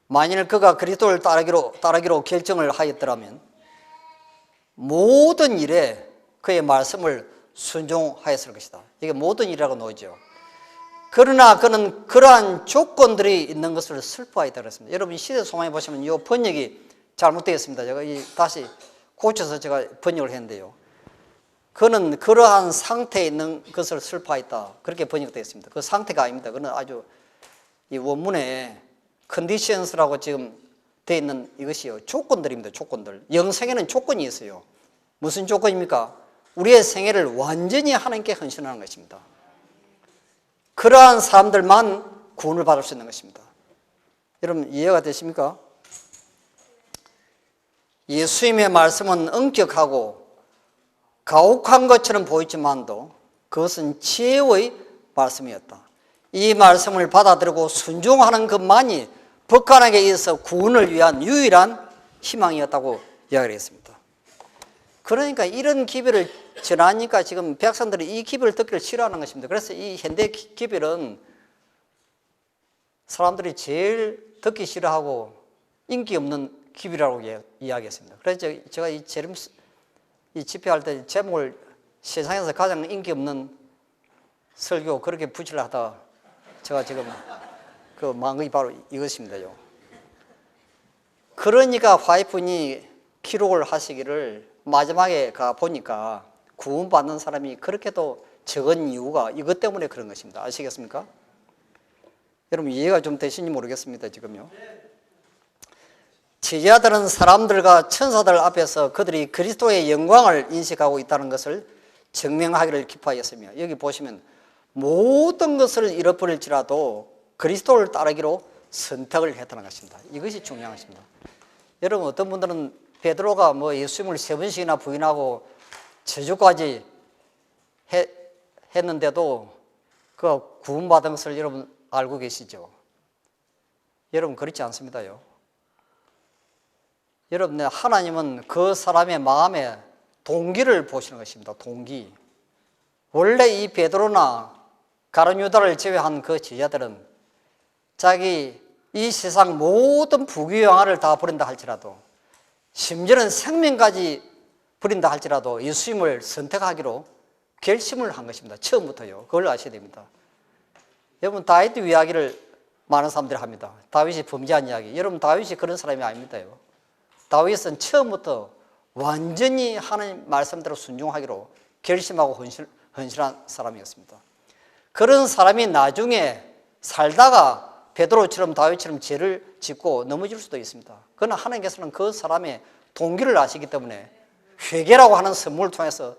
만일 그가 그리스도를 따르기로 결정을 하였더라면 모든 일에 그의 말씀을 순종하였을 것이다. 이게 모든 일이라고 나오죠. 그러나 그는 그러한 조건들이 있는 것을 슬퍼하였다 그랬습니다. 여러분 시대 소망에 보시면 이 번역이 잘못되어 있습니다. 제가 다시 고쳐서 제가 번역을 했는데요. 그는 그러한 상태에 있는 것을 슬퍼했다. 그렇게 번역되어 있습니다. 그 상태가 아닙니다. 그는 아주 이 원문에 conditions라고 지금 되어 있는 이것이요. 조건들입니다. 조건들. 영생에는 조건이 있어요. 무슨 조건입니까? 우리의 생애를 완전히 하나님께 헌신하는 것입니다. 그러한 사람들만 구원을 받을 수 있는 것입니다. 여러분 이해가 되십니까? 예수님의 말씀은 엄격하고 가혹한 것처럼 보이지만도 그것은 지혜의 말씀이었다. 이 말씀을 받아들이고 순종하는 것만이 법관에게 있어서 구원을 위한 유일한 희망이었다고 이야기를 했습니다. 그러니까 이런 기별을 전하니까 지금 백성들이 이 기별을 듣기를 싫어하는 것입니다. 그래서 이 현대 기별은 사람들이 제일 듣기 싫어하고 인기 없는 기별이라고 이야기했습니다. 그래서 제가 이 집회할 때 제목을 세상에서 가장 인기 없는 설교 그렇게 붙이려 하다가 제가 지금 그 망언이 바로 이것입니다요. 그러니까 화이프니 기록을 하시기를 마지막에 가 보니까 구원받는 사람이 그렇게도 적은 이유가 이것 때문에 그런 것입니다. 아시겠습니까? 여러분 이해가 좀 되시는지 모르겠습니다. 지금요. 제자들은 사람들과 천사들 앞에서 그들이 그리스도의 영광을 인식하고 있다는 것을 증명하기를 기뻐하였으며 여기 보시면 모든 것을 잃어버릴지라도 그리스도를 따르기로 선택을 했다는 것입니다. 이것이 중요한 것입니다. 여러분 어떤 분들은 베드로가 예수님을 3번씩이나 부인하고 저주까지 했는데도 그 구원받은 것을 여러분 알고 계시죠? 여러분 그렇지 않습니다요. 여러분 하나님은 그 사람의 마음에 동기를 보시는 것입니다. 동기. 원래 이 베드로나 가룟 유다를 제외한 그 제자들은 자기 이 세상 모든 부귀영화를 다 버린다 할지라도 심지어는 생명까지 버린다 할지라도 예수님을 선택하기로 결심을 한 것입니다. 처음부터요. 그걸 아셔야 됩니다. 여러분 다윗 이야기를 많은 사람들이 합니다. 다윗이 범죄한 이야기. 여러분 다윗이 그런 사람이 아닙니다요. 다윗은 처음부터 완전히 하나님 말씀대로 순종하기로 결심하고 헌신한 사람이었습니다. 그런 사람이 나중에 살다가 베드로처럼 다윗처럼 죄를 짓고 넘어질 수도 있습니다. 그러나 하나님께서는 그 사람의 동기를 아시기 때문에 회개라고 하는 선물을 통해서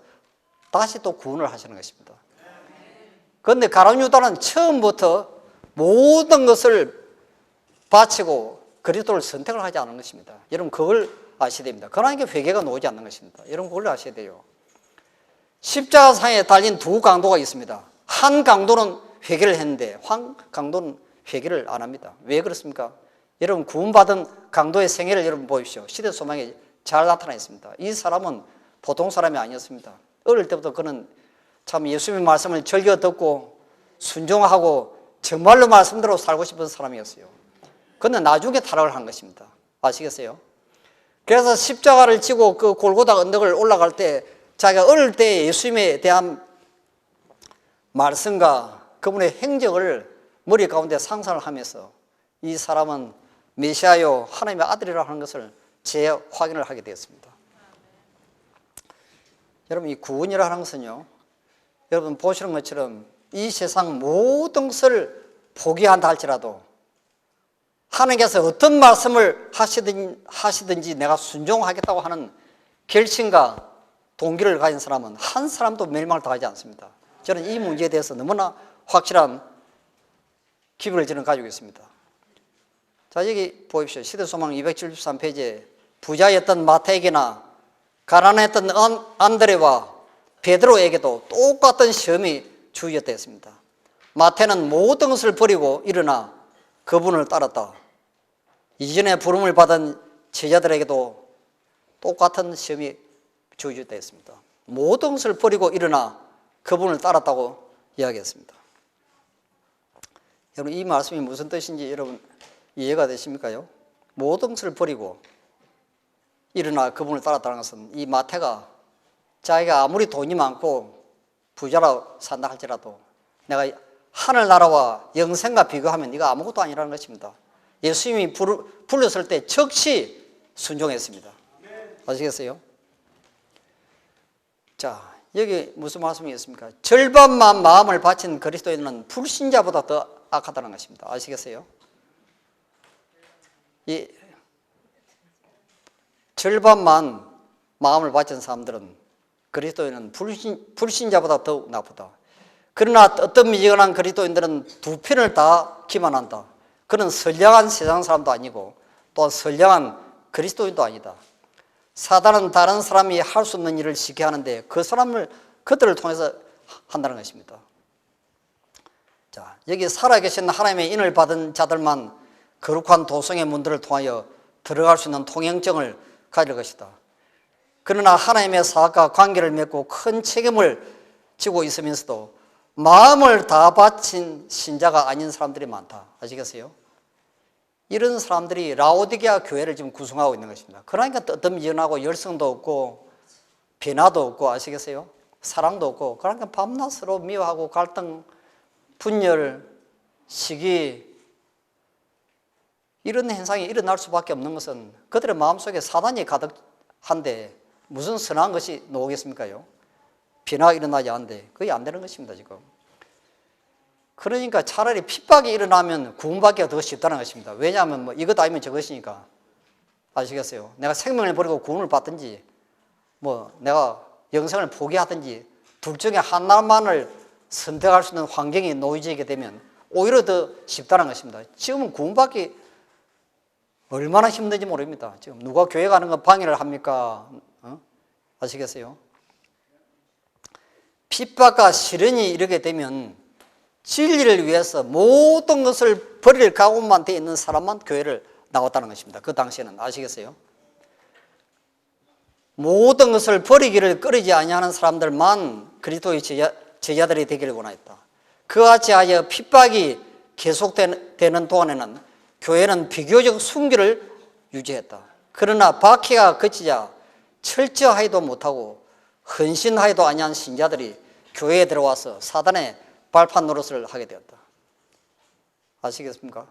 다시 또 구원을 하시는 것입니다. 그런데 가룟 유다는 처음부터 모든 것을 바치고 그리스도를 선택을 하지 않은 것입니다. 여러분 그걸 아셔야 됩니다. 그러니까 회개가 나오지 않는 것입니다. 여러분 그걸 아셔야 돼요. 십자가상에 달린 두 강도가 있습니다. 한 강도는 회개를 했는데 한 강도는 회개를 안 합니다. 왜 그렇습니까? 여러분 구원받은 강도의 생애를 여러분 보십시오. 시대 소망이 잘 나타나 있습니다. 이 사람은 보통 사람이 아니었습니다. 어릴 때부터 그는 참 예수님의 말씀을 즐겨 듣고 순종하고 정말로 말씀대로 살고 싶은 사람이었어요. 그런데 나중에 타락을 한 것입니다. 아시겠어요? 그래서 십자가를 지고 그 골고다 언덕을 올라갈 때 자기가 어릴 때 예수님에 대한 말씀과 그분의 행적을 머리 가운데 상상을 하면서 이 사람은 메시아요 하나님의 아들이라고 하는 것을 재확인을 하게 되었습니다. 여러분 이 구원이라고 하는 것은요, 여러분 보시는 것처럼 이 세상 모든 것을 포기한다 할지라도 하나님께서 어떤 말씀을 하시든지 내가 순종하겠다고 하는 결심과 동기를 가진 사람은 한 사람도 멸망을 당하지 않습니다. 저는 이 문제에 대해서 너무나 확실한 기별을 저는 가지고 있습니다. 자, 여기 보십시오. 시대소망 273페이지에 부자였던 마태에게나 가난했던 안드레와 베드로에게도 똑같은 시험이 주어졌다 했습니다. 마태는 모든 것을 버리고 일어나 그분을 따랐다. 이전에 부름을 받은 제자들에게도 똑같은 시험이 주어졌다 했습니다. 모든 것을 버리고 일어나 그분을 따랐다고 이야기했습니다. 여러분 이 말씀이 무슨 뜻인지 여러분 이해가 되십니까요? 모든 것을 버리고 일어나 그분을 따랐다는 것은 이 마태가 자기가 아무리 돈이 많고 부자로 산다 할지라도 내가 하늘나라와 영생과 비교하면 이거 아무것도 아니라는 것입니다. 예수님이 불렀을 때 즉시 순종했습니다. 아시겠어요? 자, 여기 무슨 말씀이겠습니까? 절반만 마음을 바친 그리스도인은 불신자보다 더 악하다는 것입니다. 아시겠어요? 이 절반만 마음을 바친 사람들은 그리스도인은 불신자보다 더욱 나쁘다. 그러나 어떤 미지근한 그리스도인들은 두 편을 다 기만한다. 그는 선량한 세상 사람도 아니고 또 선량한 그리스도인도 아니다. 사단은 다른 사람이 할 수 없는 일을 쉽게 하는데 그들을 통해서 한다는 것입니다. 자, 여기 살아계신 하나님의 인을 받은 자들만 거룩한 도성의 문들을 통하여 들어갈 수 있는 통행증을 가질 것이다. 그러나 하나님의 사학과 관계를 맺고 큰 책임을 지고 있으면서도 마음을 다 바친 신자가 아닌 사람들이 많다. 아시겠어요? 이런 사람들이 라오디게아 교회를 지금 구성하고 있는 것입니다. 그러니까 뜨뜻미전하고 열성도 없고 변화도 없고 아시겠어요? 사랑도 없고 그러니까 밤낮 서로 미워하고 갈등, 분열, 시기 이런 현상이 일어날 수밖에 없는 것은 그들의 마음속에 사단이 가득한데 무슨 선한 것이 나오겠습니까요? 변화가 일어나지 않는데 그게 안 되는 것입니다. 지금. 그러니까 차라리 핍박이 일어나면 구원받기가 더 쉽다는 것입니다. 왜냐하면 뭐 이것 아니면 저것이니까. 아시겠어요? 내가 생명을 버리고 구원을 받든지 뭐 내가 영생을 포기하든지 둘 중에 하나만을 선택할 수 있는 환경이 놓여지게 되면 오히려 더 쉽다는 것입니다. 지금은 구원받기 얼마나 힘든지 모릅니다. 지금 누가 교회 가는 거 방해를 합니까? 아시겠어요? 핍박과 시련이 이르게 되면 진리를 위해서 모든 것을 버릴 각오만 되어 있는 사람만 교회를 나왔다는 것입니다. 그 당시에는. 아시겠어요? 모든 것을 버리기를 꺼리지 아니하는 사람들만 그리스도의 제자들이 되기를 원하였다. 그와 하여 핍박이 계속되는 동안에는 교회는 비교적 순결을 유지했다. 그러나 박해가 그치자 철저하지도 못하고 헌신하지도 아니한 신자들이 교회에 들어와서 사단의 발판 노릇을 하게 되었다. 아시겠습니까?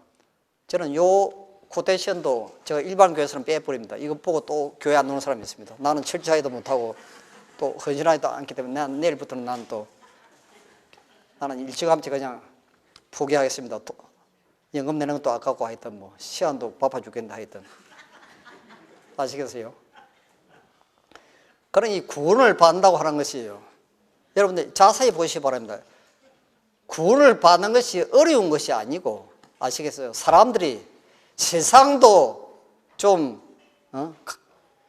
저는 요 코테이션도 제가 일반 교회에서는 빼버립니다. 이거 보고 또 교회 안 오는 사람이 있습니다. 나는 철저하지도 못하고 또 헌신하지도 않기 때문에 난 내일부터는 나는 일찌감치 그냥 포기하겠습니다. 연금 내는 것도 아깝고 하여튼 뭐 시간도 바빠 죽겠는데 하여튼 아시겠어요? 그러니 구원을 받는다고 하는 것이에요. 여러분들 자세히 보시기 바랍니다. 구원을 받는 것이 어려운 것이 아니고 아시겠어요? 사람들이 세상도 좀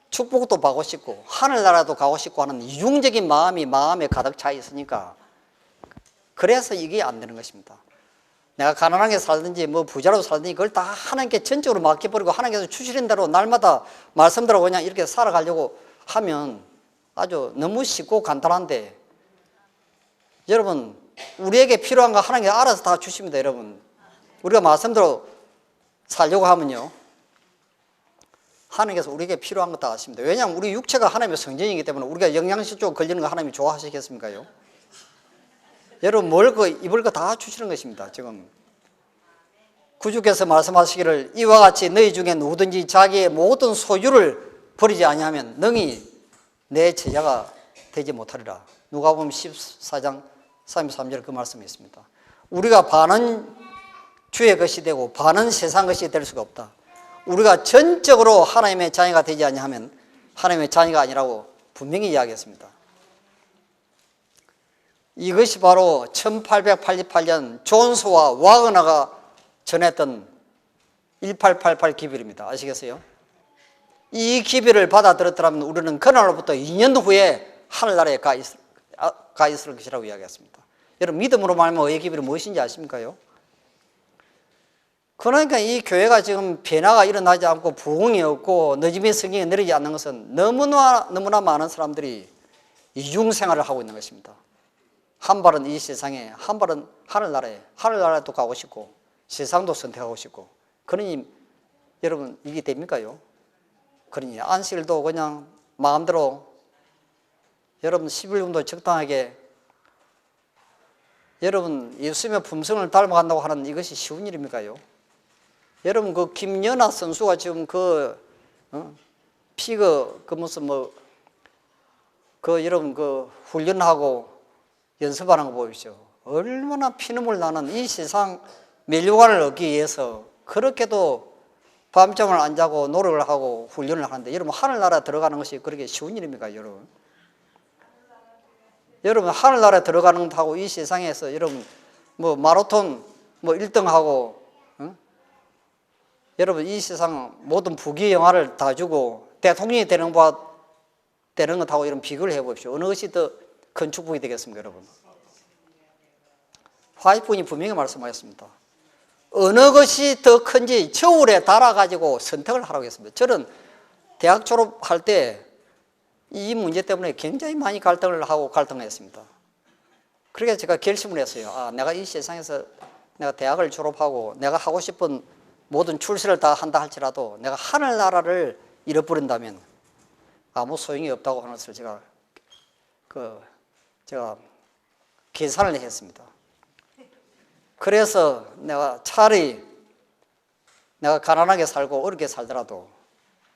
축복도 받고 싶고 하늘나라도 가고 싶고 하는 이중적인 마음이 마음에 가득 차 있으니까 그래서 이게 안 되는 것입니다. 내가 가난하게 살든지 뭐 부자로 살든지 그걸 다 하나님께 전적으로 맡겨버리고 하나님께서 주시는 대로 날마다 말씀대로 그냥 이렇게 살아가려고 하면 아주 너무 쉽고 간단한데 여러분 우리에게 필요한 거 하나님께 알아서 다 주십니다. 여러분 우리가 말씀대로 살려고 하면요 하나님께서 우리에게 필요한 거 다 아십니다. 왜냐하면 우리 육체가 하나님의 성전이기 때문에 우리가 영양실 쪽 걸리는 거 하나님이 좋아하시겠습니까요? 여러분 먹을 거 입을 거 다 주시는 것입니다. 지금 구주께서 말씀하시기를 이와 같이 너희 중에 누구든지 자기의 모든 소유를 버리지 아니하면 능히 내 제자가 되지 못하리라. 누가복음 14장 33절 그 말씀이 있습니다. 우리가 반은 주의 것이 되고 반은 세상 것이 될 수가 없다. 우리가 전적으로 하나님의 자녀가 되지 아니하면 하나님의 자녀가 아니라고 분명히 이야기했습니다. 이것이 바로 1888년 존스와 와그너가 전했던 1888 기별입니다. 아시겠어요? 이 기별을 받아들였더라면 우리는 그날로부터 2년 후에 하늘나라에 가 있을 것이라고 이야기했습니다. 여러분 믿음으로 말하면 의의 기별이 무엇인지 아십니까요? 그러니까 이 교회가 지금 변화가 일어나지 않고 부흥이 없고 늦음이 성경에 내리지 않는 것은 너무나 많은 사람들이 이중생활을 하고 있는 것입니다. 한 발은 이 세상에 한 발은 하늘나라에도 가고 싶고 세상도 선택하고 싶고 그러니 여러분 이게 됩니까요? 그러니 안식일도 그냥 마음대로 여러분 11분도 적당하게 여러분 예수님의 품성을 닮아간다고 하는 이것이 쉬운 일입니까요? 여러분 그 김연아 선수가 지금 여러분 그 훈련하고 연습하는 거 보십시오. 얼마나 피눈물 나는 이 세상 멸류관을 얻기 위해서 그렇게도 밤잠을 안 자고 노력을 하고 훈련을 하는데 여러분 하늘나라 들어가는 것이 그렇게 쉬운 일입니까 여러분? 여러분 하늘나라에 들어가는 것하고 이 세상에서 여러분 뭐 마라톤 1등하고 여러분 이 세상 모든 부귀 영화를 다 주고 대통령이 되는 것하고 이런 비교를 해보십시오. 어느 것이 더 큰 축복이 되겠습니까 여러분? 화이트분이 분명히 말씀하셨습니다. 어느 것이 더 큰지 저울에 달아가지고 선택을 하라고 했습니다. 저는 대학 졸업할 때 이 문제 때문에 굉장히 많이 갈등했습니다. 그러니까 제가 결심을 했어요. 내가 이 세상에서 내가 대학을 졸업하고 내가 하고 싶은 모든 출세를 다 한다 할지라도 내가 하늘나라를 잃어버린다면 아무 소용이 없다고 하는 것을 제가 계산을 했습니다. 그래서 내가 차라리 내가 가난하게 살고 어렵게 살더라도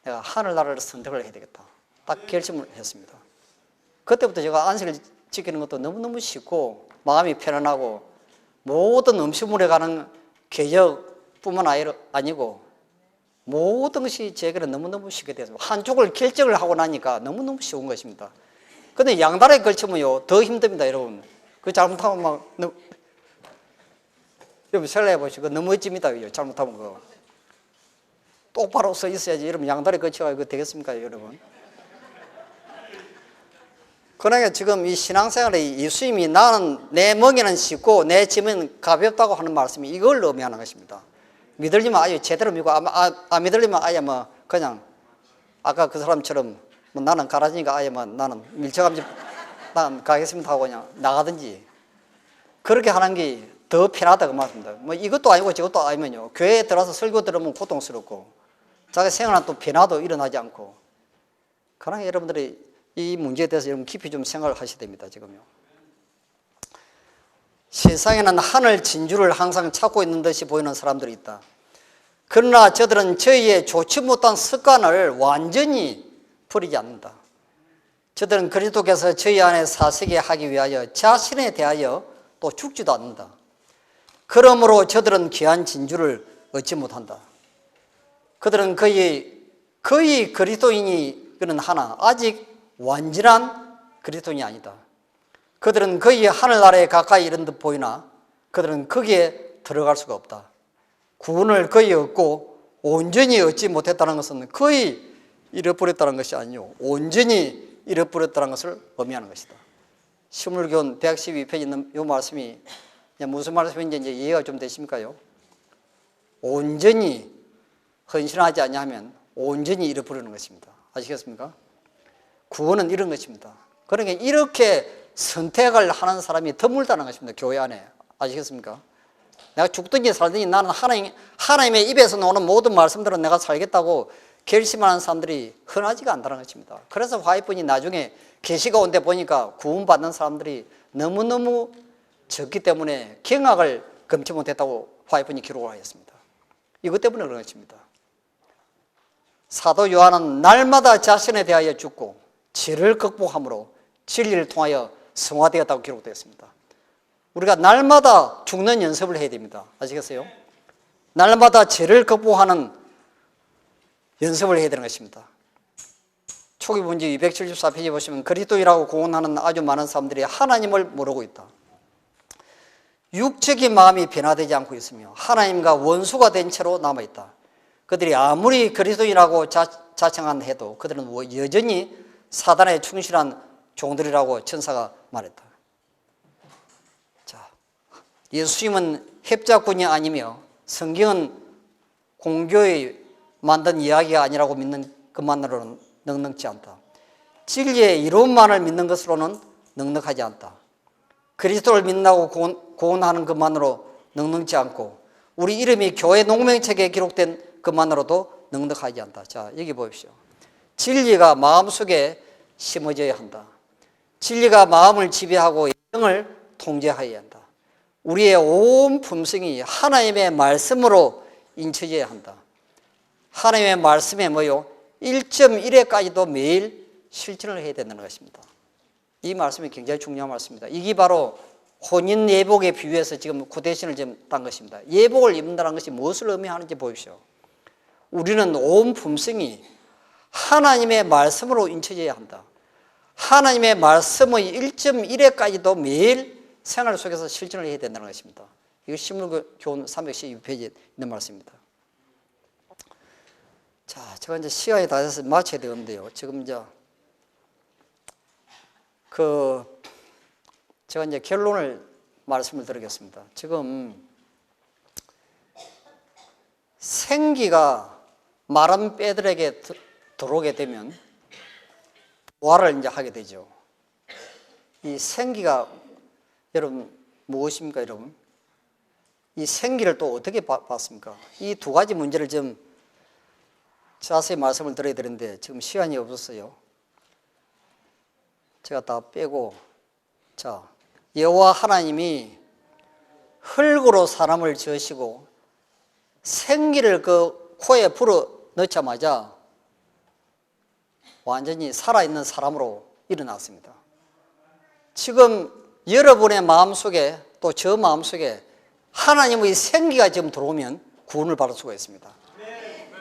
내가 하늘나라를 선택을 해야 되겠다. 딱 결심을 했습니다. 그때부터 제가 안식을 지키는 것도 너무너무 쉽고 마음이 편안하고 모든 음식물에 가는 개혁뿐만 아니고 모든 것이 제게는 너무너무 쉽게 됐습니다. 한쪽을 결정을 하고 나니까 너무너무 쉬운 것입니다. 근데 양다리에 걸치면요 더 힘듭니다 여러분. 그 잘못하면 여러분 생각해 보시고 넘어집니다. 잘못하면 그거 똑바로 서 있어야지. 여러분 양다리 걸쳐가지고 되겠습니까 여러분? 그러니까 지금 이 신앙생활의 예수님이 나는 내 멍에는 쉽고 내 짐은 가볍다고 하는 말씀이 이걸 의미하는 것입니다. 믿으려면 아예 제대로 믿고 안 믿으려면 아예 그냥 아까 그 사람처럼 나는 가라지니까 아예 나는 밀쳐가면서 난 가겠습니다 하고 그냥 나가든지 그렇게 하는 게 더 편하다 그 말입니다. 이것도 아니고 저것도 아니면요 교회에 들어와서 설교 들으면 고통스럽고 자기 생활은 또 변화도 일어나지 않고 그러나 여러분들이 이 문제에 대해서 여러분 깊이 좀 생각을 하셔야 됩니다. 지금요 세상에는 하늘 진주를 항상 찾고 있는 듯이 보이는 사람들이 있다. 그러나 저들은 저희의 좋지 못한 습관을 완전히 버리지 않는다. 저들은 그리스도께서 저희 안에 사시게 하기 위하여 자신에 대하여 또 죽지도 않는다. 그러므로 저들은 귀한 진주를 얻지 못한다. 그들은 거의 그리스도인이 그는 하나 아직 완전한 그리스도인이 아니다. 그들은 거의 하늘나라에 가까이 이른 듯 보이나 그들은 거기에 들어갈 수가 없다. 구원을 거의 얻고 온전히 얻지 못했다는 것은 거의 잃어버렸다는 것이 아니요 온전히 잃어버렸다는 것을 의미하는 것이다. 신물교훈 112페이지에 있는 이 말씀이 무슨 말씀인지 이제 이해가 좀 되십니까요? 온전히 헌신하지 않냐면 온전히 잃어버리는 것입니다. 아시겠습니까? 구원은 이런 것입니다. 그러니까 이렇게 선택을 하는 사람이 드물다는 것입니다. 교회 안에. 아시겠습니까? 내가 죽든지 살든지 나는 하나님의 입에서 나오는 모든 말씀들은 내가 살겠다고 결심하는 사람들이 흔하지가 않다는 것입니다. 그래서 화이트분이 나중에 계시가 온 데 보니까 구원받는 사람들이 너무너무 적기 때문에 경악을 금치 못했다고 화이트분이 기록을 하였습니다. 이것 때문에 그런 것입니다. 사도 요한은 날마다 자신에 대하여 죽고 죄를 극복함으로 진리를 통하여 성화되었다고 기록되어 있습니다. 우리가 날마다 죽는 연습을 해야 됩니다. 아시겠어요? 날마다 죄를 극복하는 연습을 해야 되는 것입니다. 초기 문제 274페이지 보시면 그리스도이라고 공언하는 아주 많은 사람들이 하나님을 모르고 있다. 육적인 마음이 변화되지 않고 있으며 하나님과 원수가 된 채로 남아있다. 그들이 아무리 그리스도인이라고 자칭한다 해도 그들은 여전히 사단에 충실한 종들이라고 천사가 말했다. 자, 예수님은 협작꾼이 아니며 성경은 공교에 만든 이야기가 아니라고 믿는 것만으로는 넉넉지 않다. 진리의 이론만을 믿는 것으로는 넉넉하지 않다. 그리스도를 믿는다고 고언하는 것만으로 넉넉지 않고 우리 이름이 교회 농명책에 기록된 것만으로도 넉넉하지 않다. 자, 여기 보십시오. 진리가 마음속에 심어져야 한다. 진리가 마음을 지배하고 영을 통제하여야 한다. 우리의 온 품성이 하나님의 말씀으로 인쳐져야 한다. 하나님의 말씀에 뭐요? 1.1회까지도 매일 실천을 해야 된다는 것입니다. 이 말씀이 굉장히 중요한 말씀입니다. 이게 바로 혼인 예복에 비유해서 지금 구대신을 지금 딴 것입니다. 예복을 입는다는 것이 무엇을 의미하는지 보십시오. 우리는 온 품성이 하나님의 말씀으로 인쳐져야 한다. 하나님의 말씀의 1.1회까지도 매일 생활 속에서 실천을 해야 된다는 것입니다. 이거 신물교훈 312페이지에 있는 말씀입니다. 자, 제가 이제 시간이 다 돼서 마쳐야 되는데요. 지금 이제 제가 이제 결론을 말씀을 드리겠습니다. 지금 생기가 마른 뼈들에게 들어오게 되면 부활을 이제 하게 되죠. 이 생기가 여러분 무엇입니까, 여러분? 이 생기를 또 어떻게 봤습니까? 이 두 가지 문제를 좀 자세히 말씀을 드려야 되는데 지금 시간이 없었어요. 제가 다 빼고, 자, 여호와 하나님이 흙으로 사람을 지으시고 생기를 그 코에 불어 넣자마자 완전히 살아있는 사람으로 일어났습니다. 지금 여러분의 마음속에 또 저 마음속에 하나님의 생기가 지금 들어오면 구원을 받을 수가 있습니다.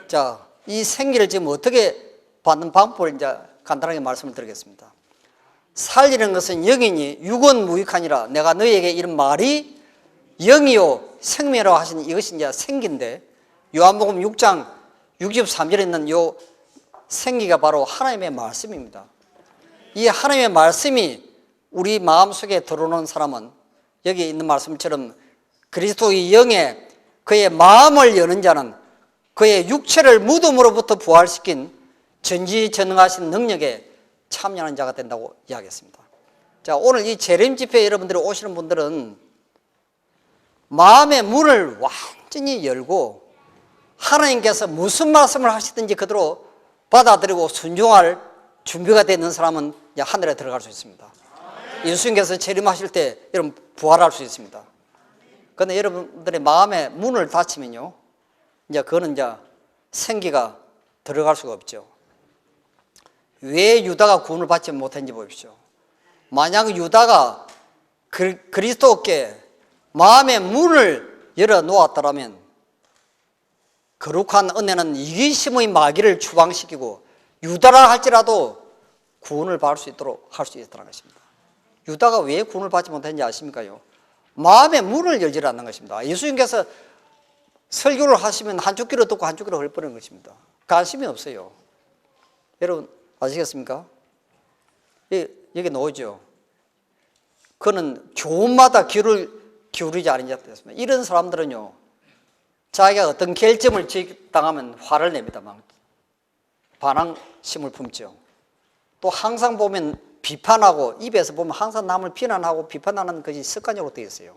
자, 이 생기를 지금 어떻게 받는 방법을 이제 간단하게 말씀을 드리겠습니다. 살리는 것은 영이니 육은 무익하니라. 내가 너희에게 이런 말이 영이요 생명이라고 하신 이것이 이제 생기인데 요한복음 6장 63절에 있는 요 생기가 바로 하나님의 말씀입니다. 이 하나님의 말씀이 우리 마음속에 들어오는 사람은 여기 있는 말씀처럼 그리스도의 영에 그의 마음을 여는 자는 그의 육체를 무덤으로부터 부활시킨 전지전능하신 능력에 참여하는 자가 된다고 이야기했습니다. 자, 오늘 이 재림 집회에 여러분들이 오시는 분들은 마음의 문을 완전히 열고 하나님께서 무슨 말씀을 하시든지 그대로 받아들이고 순종할 준비가 되는 사람은 이제 하늘에 들어갈 수 있습니다. 예수님께서 재림하실 때 여러분 부활할 수 있습니다. 그런데 여러분들의 마음의 문을 닫히면요, 이제 그거는 이제 생기가 들어갈 수가 없죠. 왜 유다가 구원을 받지 못했는지 보십시오. 만약 유다가 그리스도께 마음의 문을 열어 놓았더라면 거룩한 은혜는 이기심의 마귀를 추방시키고 유다라 할지라도 구원을 받을 수 있도록 할 수 있다는 것입니다. 유다가 왜 구원을 받지 못했는지 아십니까요? 마음의 문을 열지 않는 것입니다. 예수님께서 설교를 하시면 한쪽 귀로 듣고 한쪽 귀로 흘려버리는 것입니다. 관심이 없어요. 여러분 아시겠습니까? 여기 나오죠. 그는 교훈마다 귀를 기울이지 않은 자가 되었습니다. 이런 사람들은요, 자기가 어떤 결점을 당하면 화를 냅니다. 막 반항심을 품죠. 또 항상 보면 비판하고, 입에서 보면 항상 남을 비난하고 비판하는 것이 습관적으로 되어 있어요.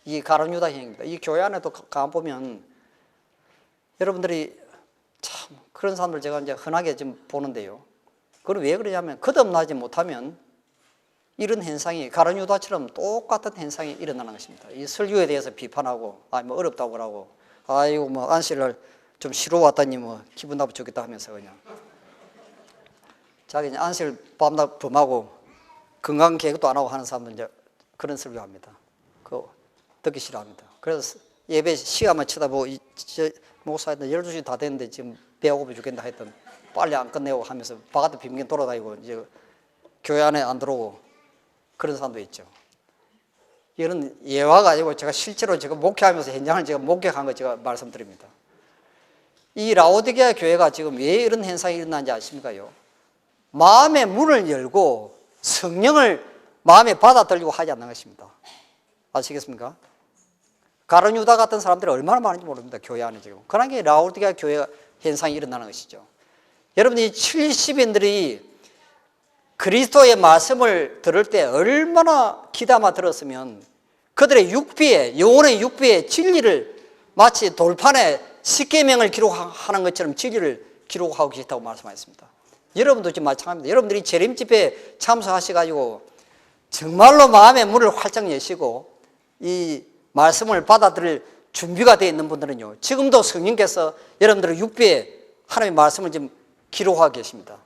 이게 가룟 유다 행위입니다. 이 교회 안에도 가보면 여러분들이 참 그런 사람들 제가 이제 흔하게 좀 보는데요. 그건 왜 그러냐면 거듭나지 못하면 이런 현상이 가룟 유다처럼 똑같은 현상이 일어나는 것입니다. 이 설교에 대해서 비판하고, 뭐 어렵다고 그러고, 아이고 뭐 안식일 좀 쉬러 왔다니 뭐 기분 나쁘 좋겠다 하면서 그냥 자기 안식일 밤낮 범하고 건강 계획도 안 하고 하는 사람들 이제 그런 설교합니다. 그거 듣기 싫어합니다. 그래서 예배 시간만 쳐다보고 목사한테 12시 다 됐는데 지금 배고파 죽겠다 했던 빨리 안 끝내고 하면서 바깥에 빙빙 돌아다니고 이제 교회 안에 안 들어오고 그런 사람도 있죠. 이런 예화가 아니고 제가 실제로 제가 목회하면서 현장을 제가 목격한 거 제가 말씀드립니다. 이 라오디게아 교회가 지금 왜 이런 현상이 일어나는지 아십니까요? 마음의 문을 열고 성령을 마음에 받아들이고 하지 않는 것입니다. 아시겠습니까? 가룟 유다 같은 사람들이 얼마나 많은지 모릅니다. 교회 안에 지금. 그런 게 라오디게아 교회 현상이 일어나는 것이죠. 여러분이 70인들이 그리스도의 말씀을 들을 때 얼마나 귀담아 들었으면 그들의 육비에, 영혼의 육비에 진리를 마치 돌판에 십계명을 기록하는 것처럼 진리를 기록하고 계시다고 말씀하셨습니다. 여러분도 지금 마찬가지입니다. 여러분들이 재림 집회에 참석하셔가지고 정말로 마음의 문을 활짝 여시고 이 말씀을 받아들일 준비가 되어 있는 분들은요, 지금도 성령께서 여러분들의 육비에 하나님의 말씀을 지금 기록하고 계십니다.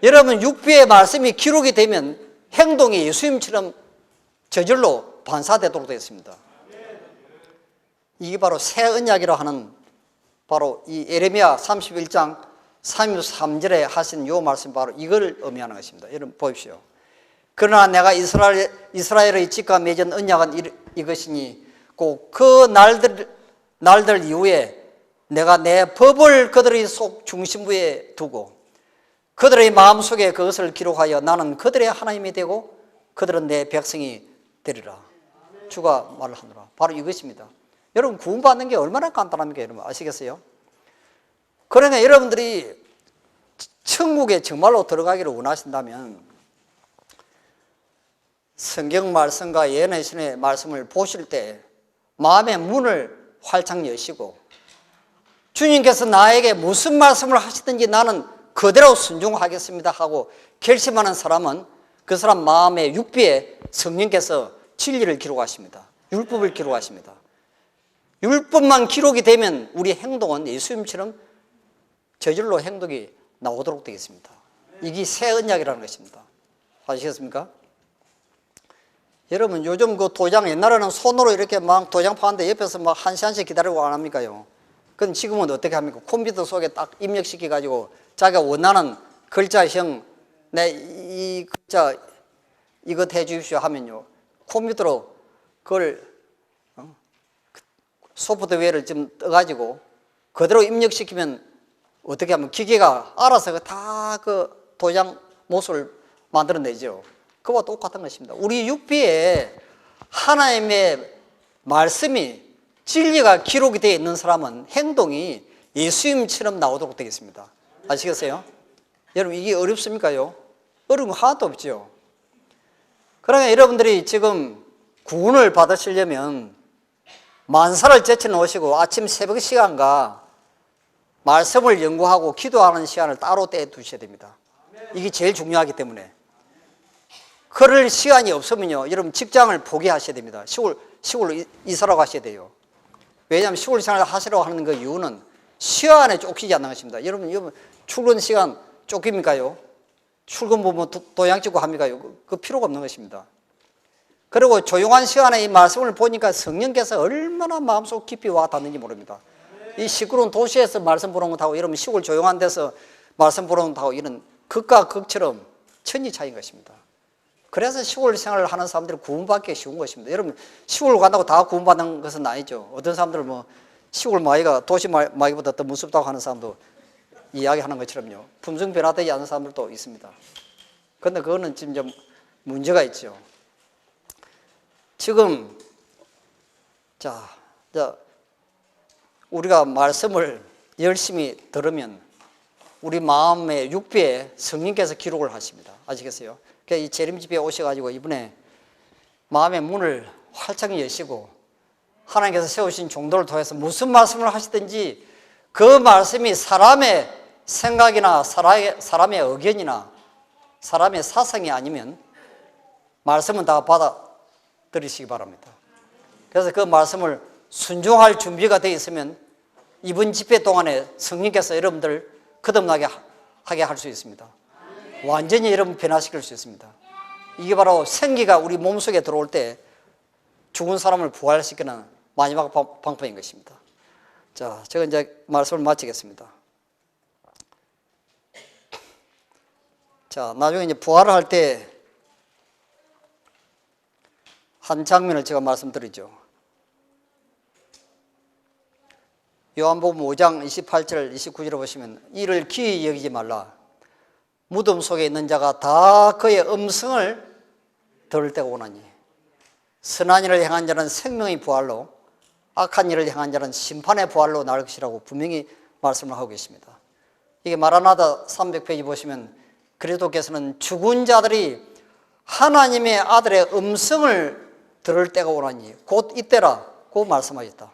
여러분 육비의 말씀이 기록이 되면 행동이 예수님처럼 저절로 반사되도록 되어 있습니다. 이게 바로 새 언약이라고 하는 바로 이 예레미야 31장 33절에 하신 요 말씀 바로 이걸 의미하는 것입니다. 여러분 보십시오. 그러나 내가 이스라엘의 집과 맺은 언약은 이것이니 꼭 그 날들 이후에 내가 내 법을 그들의 속 중심부에 두고 그들의 마음속에 그것을 기록하여 나는 그들의 하나님이 되고 그들은 내 백성이 되리라. 주가 말을 하노라. 바로 이것입니다. 여러분 구원받는 게 얼마나 간단합니까? 여러분 아시겠어요? 그러니까 여러분들이 천국에 정말로 들어가기를 원하신다면 성경 말씀과 예언의 신의 말씀을 보실 때 마음의 문을 활짝 여시고 주님께서 나에게 무슨 말씀을 하시든지 나는 그대로 순종하겠습니다 하고 결심하는 사람은 그 사람 마음의 육비에 성령께서 진리를 기록하십니다. 율법을 기록하십니다. 율법만 기록이 되면 우리 행동은 예수님처럼 저절로 행동이 나오도록 되어 있습니다. 이게 새 언약이라는 것입니다. 아시겠습니까? 여러분 요즘 그 도장 옛날에는 손으로 이렇게 막 도장 파는데 옆에서 막 한 시간씩 기다리고 안 합니까요? 그건 지금은 어떻게 합니까? 컴퓨터 속에 딱 입력시켜 가지고 자기가 원하는 글자형 내 이 글자 이것 해 주십시오 하면요 컴퓨터로 그걸 소프트웨어를 좀 떠가지고 그대로 입력시키면 어떻게 하면 기계가 알아서 다 그 도장 모습을 만들어내죠. 그와 똑같은 것입니다. 우리 육비에 하나님의 말씀이 진리가 기록이 되어 있는 사람은 행동이 예수님처럼 나오도록 되겠습니다. 아시겠어요? 여러분 이게 어렵습니까요? 어려운 거 하나도 없죠. 그러면 여러분들이 지금 구원을 받으시려면 만사를 제쳐놓으시고 아침 새벽 시간과 말씀을 연구하고 기도하는 시간을 따로 떼 두셔야 됩니다. 이게 제일 중요하기 때문에. 그럴 시간이 없으면요 여러분 직장을 포기하셔야 됩니다. 시골로 이사로 가셔야 돼요. 왜냐하면 시골 생활을 하시려고 하는 그 이유는 시간에 쫓기지 않는 것입니다. 여러분 출근 시간 쫓깁니까요? 출근 보면 도장 찍고 합니까요? 그 필요가 없는 것입니다. 그리고 조용한 시간에 이 말씀을 보니까 성령께서 얼마나 마음속 깊이 와 닿는지 모릅니다. 이 시끄러운 도시에서 말씀 보는 것하고 이러면 시골 조용한 데서 말씀 보는 것하고 이런 극과 극처럼 천지 차이인 것입니다. 그래서 시골 생활을 하는 사람들이 구원받기 쉬운 것입니다. 여러분 시골 간다고 다 구원받는 것은 아니죠. 어떤 사람들은 뭐 시골 마귀가 도시 마귀보다 더 무섭다고 하는 사람도 이야기하는 것처럼요. 품성 변화되지 않은 사람들도 있습니다. 그런데 그거는 지금 좀 문제가 있죠. 지금 자 우리가 말씀을 열심히 들으면 우리 마음의 육배에 성령께서 기록을 하십니다. 아시겠어요? 그러니까 이 재림집회에 오셔가지고 이번에 마음의 문을 활짝 여시고 하나님께서 세우신 종도를 통해서 무슨 말씀을 하시든지 그 말씀이 사람의 생각이나 사람의 의견이나 사람의 사상이 아니면 말씀은 다 받아들이시기 바랍니다. 그래서 그 말씀을 순종할 준비가 되어 있으면 이번 집회 동안에 성령께서 여러분들 거듭나게 하게 할 수 있습니다. 완전히 여러분 변화시킬 수 있습니다. 이게 바로 생기가 우리 몸속에 들어올 때 죽은 사람을 부활시키는 마지막 방법인 것입니다. 자, 제가 이제 말씀을 마치겠습니다. 자, 나중에 이제 부활을 할 때 한 장면을 제가 말씀드리죠. 요한복음 5장 28절 29절에 보시면 이를 기이히 여기지 말라. 무덤 속에 있는 자가 다 그의 음성을 들을 때가 오나니 선한 일을 행한 자는 생명의 부활로 악한 일을 행한 자는 심판의 부활로 나을 것이라고 분명히 말씀을 하고 계십니다. 이게 마라나다 300페이지 보시면 그리스도께서는 죽은 자들이 하나님의 아들의 음성을 들을 때가 오나니 곧 이때라고 말씀하셨다.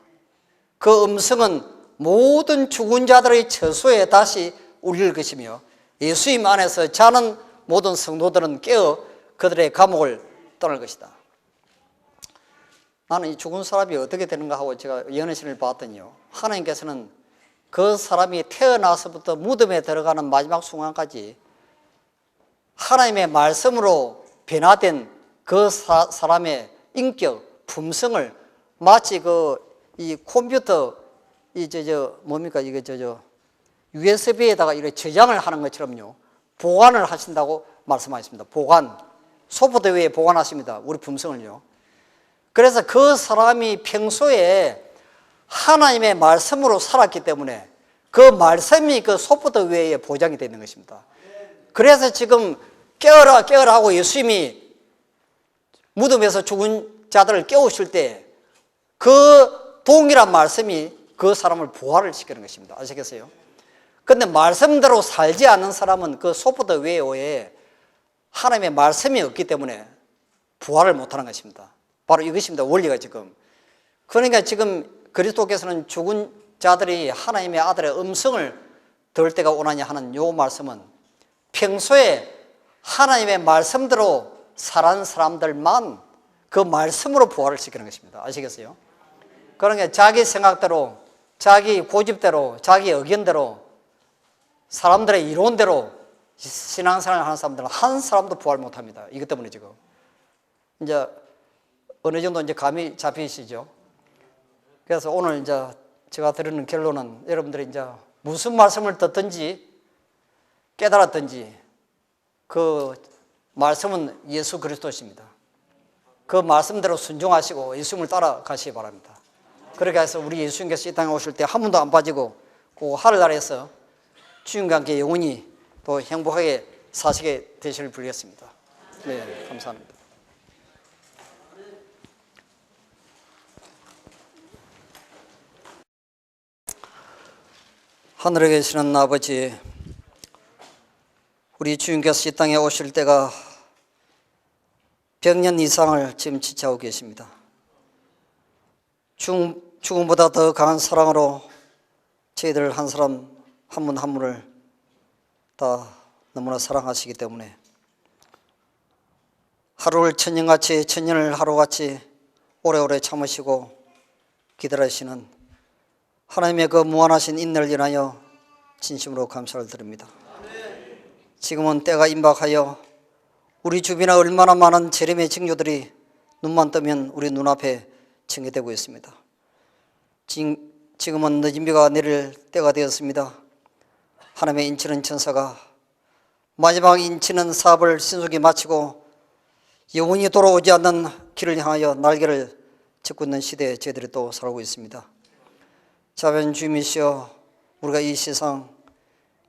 그 음성은 모든 죽은 자들의 처소에 다시 울릴 것이며 예수님 안에서 자는 모든 성도들은 깨어 그들의 감옥을 떠날 것이다. 나는 이 죽은 사람이 어떻게 되는가 하고 제가 연애신을 봤더니요, 하나님께서는 그 사람이 태어나서부터 무덤에 들어가는 마지막 순간까지 하나님의 말씀으로 변화된 그 사람의 인격, 품성을 마치 이 컴퓨터 뭡니까 이게 USB에다가 이렇게 저장을 하는 것처럼요 보관을 하신다고 말씀하셨습니다. 보관, 소프트웨어에 보관하십니다. 우리 품성을요. 그래서 그 사람이 평소에 하나님의 말씀으로 살았기 때문에 그 말씀이 그 소프트웨어에 보장이 되어 있는 것입니다. 그래서 지금 깨어라 깨어라 하고 예수님이 무덤에서 죽은 자들을 깨우실 때 그 동일한 말씀이 그 사람을 부활을 시키는 것입니다. 아시겠어요? 그런데 말씀대로 살지 않는 사람은 그 소프트웨어에 하나님의 말씀이 없기 때문에 부활을 못하는 것입니다. 바로 이것입니다. 원리가 지금. 그러니까 지금 그리스도께서는 죽은 자들이 하나님의 아들의 음성을 들을 때가 오나니 하는 요 말씀은 평소에 하나님의 말씀대로 살아는 사람들만 그 말씀으로 부활을 시키는 것입니다. 아시겠어요? 그러니까 자기 생각대로, 자기 고집대로, 자기 의견대로, 사람들의 이론대로 신앙생활을 하는 사람들은 한 사람도 부활 못합니다. 이것 때문에 지금 이제 어느 정도 이제 감이 잡히시죠? 그래서 오늘 이제 제가 드리는 결론은 여러분들이 이제 무슨 말씀을 듣든지 깨달았든지 그 말씀은 예수 그리스도십니다. 그 말씀대로 순종하시고 예수님을 따라가시기 바랍니다. 그렇게 해서 우리 예수님께서 이 땅에 오실 때 한 번도 안 빠지고 그 하늘나라에서 주님과 함께 영원히 또 행복하게 사시게 되시길 빌겠습니다. 네, 감사합니다. 하늘에 계시는 아버지, 우리 주님께서 이 땅에 오실 때가 100년 이상을 지금 지체하고 계십니다. 죽음보다 더 강한 사랑으로 저희들 한 사람 한 분 한 분을 다 너무나 사랑하시기 때문에 하루를 천년같이 천년을 하루같이 오래오래 참으시고 기다리시는 하나님의 그 무한하신 인내를 인하여 진심으로 감사를 드립니다. 지금은 때가 임박하여 우리 주변에 얼마나 많은 재림의 징조들이 눈만 뜨면 우리 눈앞에 증개되고 있습니다. 지금은 늦은 비가 내릴 때가 되었습니다. 하나님의 인치는 천사가 마지막 인치는 사업을 신속히 마치고 영원히 돌아오지 않는 길을 향하여 날개를 짚고 있는 시대에 저희들이 또 살고 있습니다. 자비하신 주님이시여, 우리가 이 세상,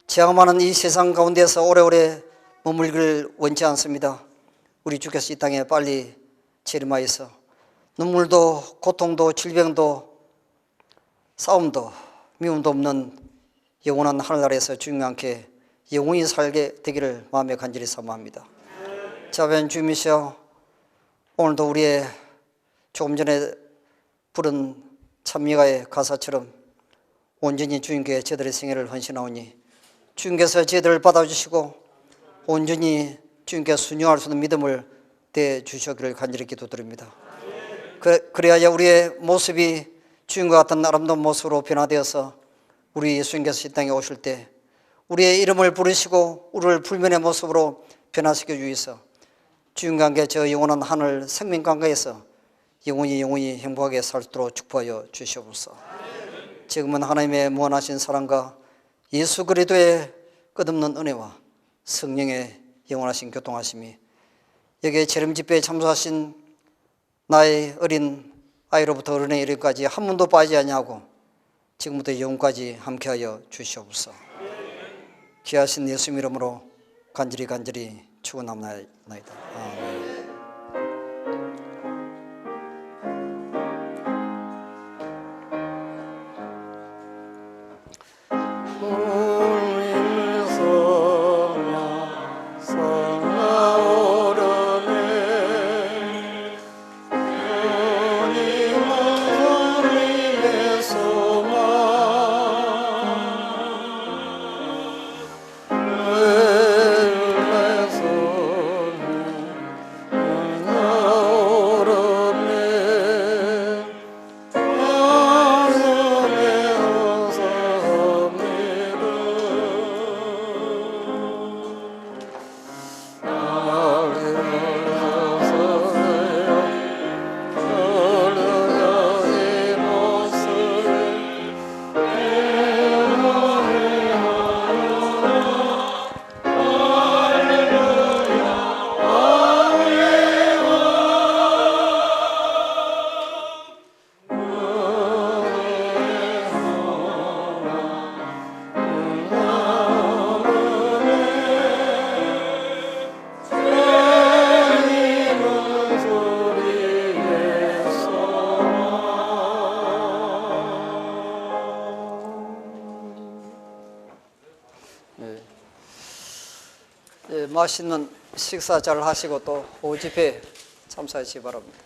죄악 많은 이 세상 가운데서 오래오래 머물기를 원치 않습니다. 우리 주께서 이 땅에 빨리 재림하여서 눈물도 고통도 질병도 싸움도 미움도 없는 영원한 하늘나라에서 주님과 함께 영원히 살게 되기를 마음에 간절히 사모합니다. 자비하신 주님이시여, 오늘도 우리의 조금 전에 부른 찬미가의 가사처럼 온전히 주님께 저희들의 생애를 헌신하오니 주님께서 저희들을 받아주시고 온전히 주님께 순종할 수 있는 믿음을 대주시기를 간절히 기도드립니다. 그래야 우리의 모습이 주님과 같은 아름다운 모습으로 변화되어서 우리 예수님께서 이 땅에 오실 때 우리의 이름을 부르시고 우리를 불면의 모습으로 변화시켜 주셔서 주님과 함께 저 영원한 하늘 생명 강가에서 영원히 행복하게 살도록 축복하여 주시옵소서. 지금은 하나님의 무한하신 사랑과 예수 그리스도의 끝없는 은혜와 성령의 영원하신 교통하심이 여기에 재림 집회에 참석하신 나의 어린 아이로부터 어른의 이름까지 한 번도 빠지지 아니하고 지금부터 영원까지 함께하여 주시옵소서. 귀하신 예수 이름으로 간절히 축원합나이다. 아멘. 맛있는 식사 잘 하시고 또 오후 집회 참석하시기 바랍니다.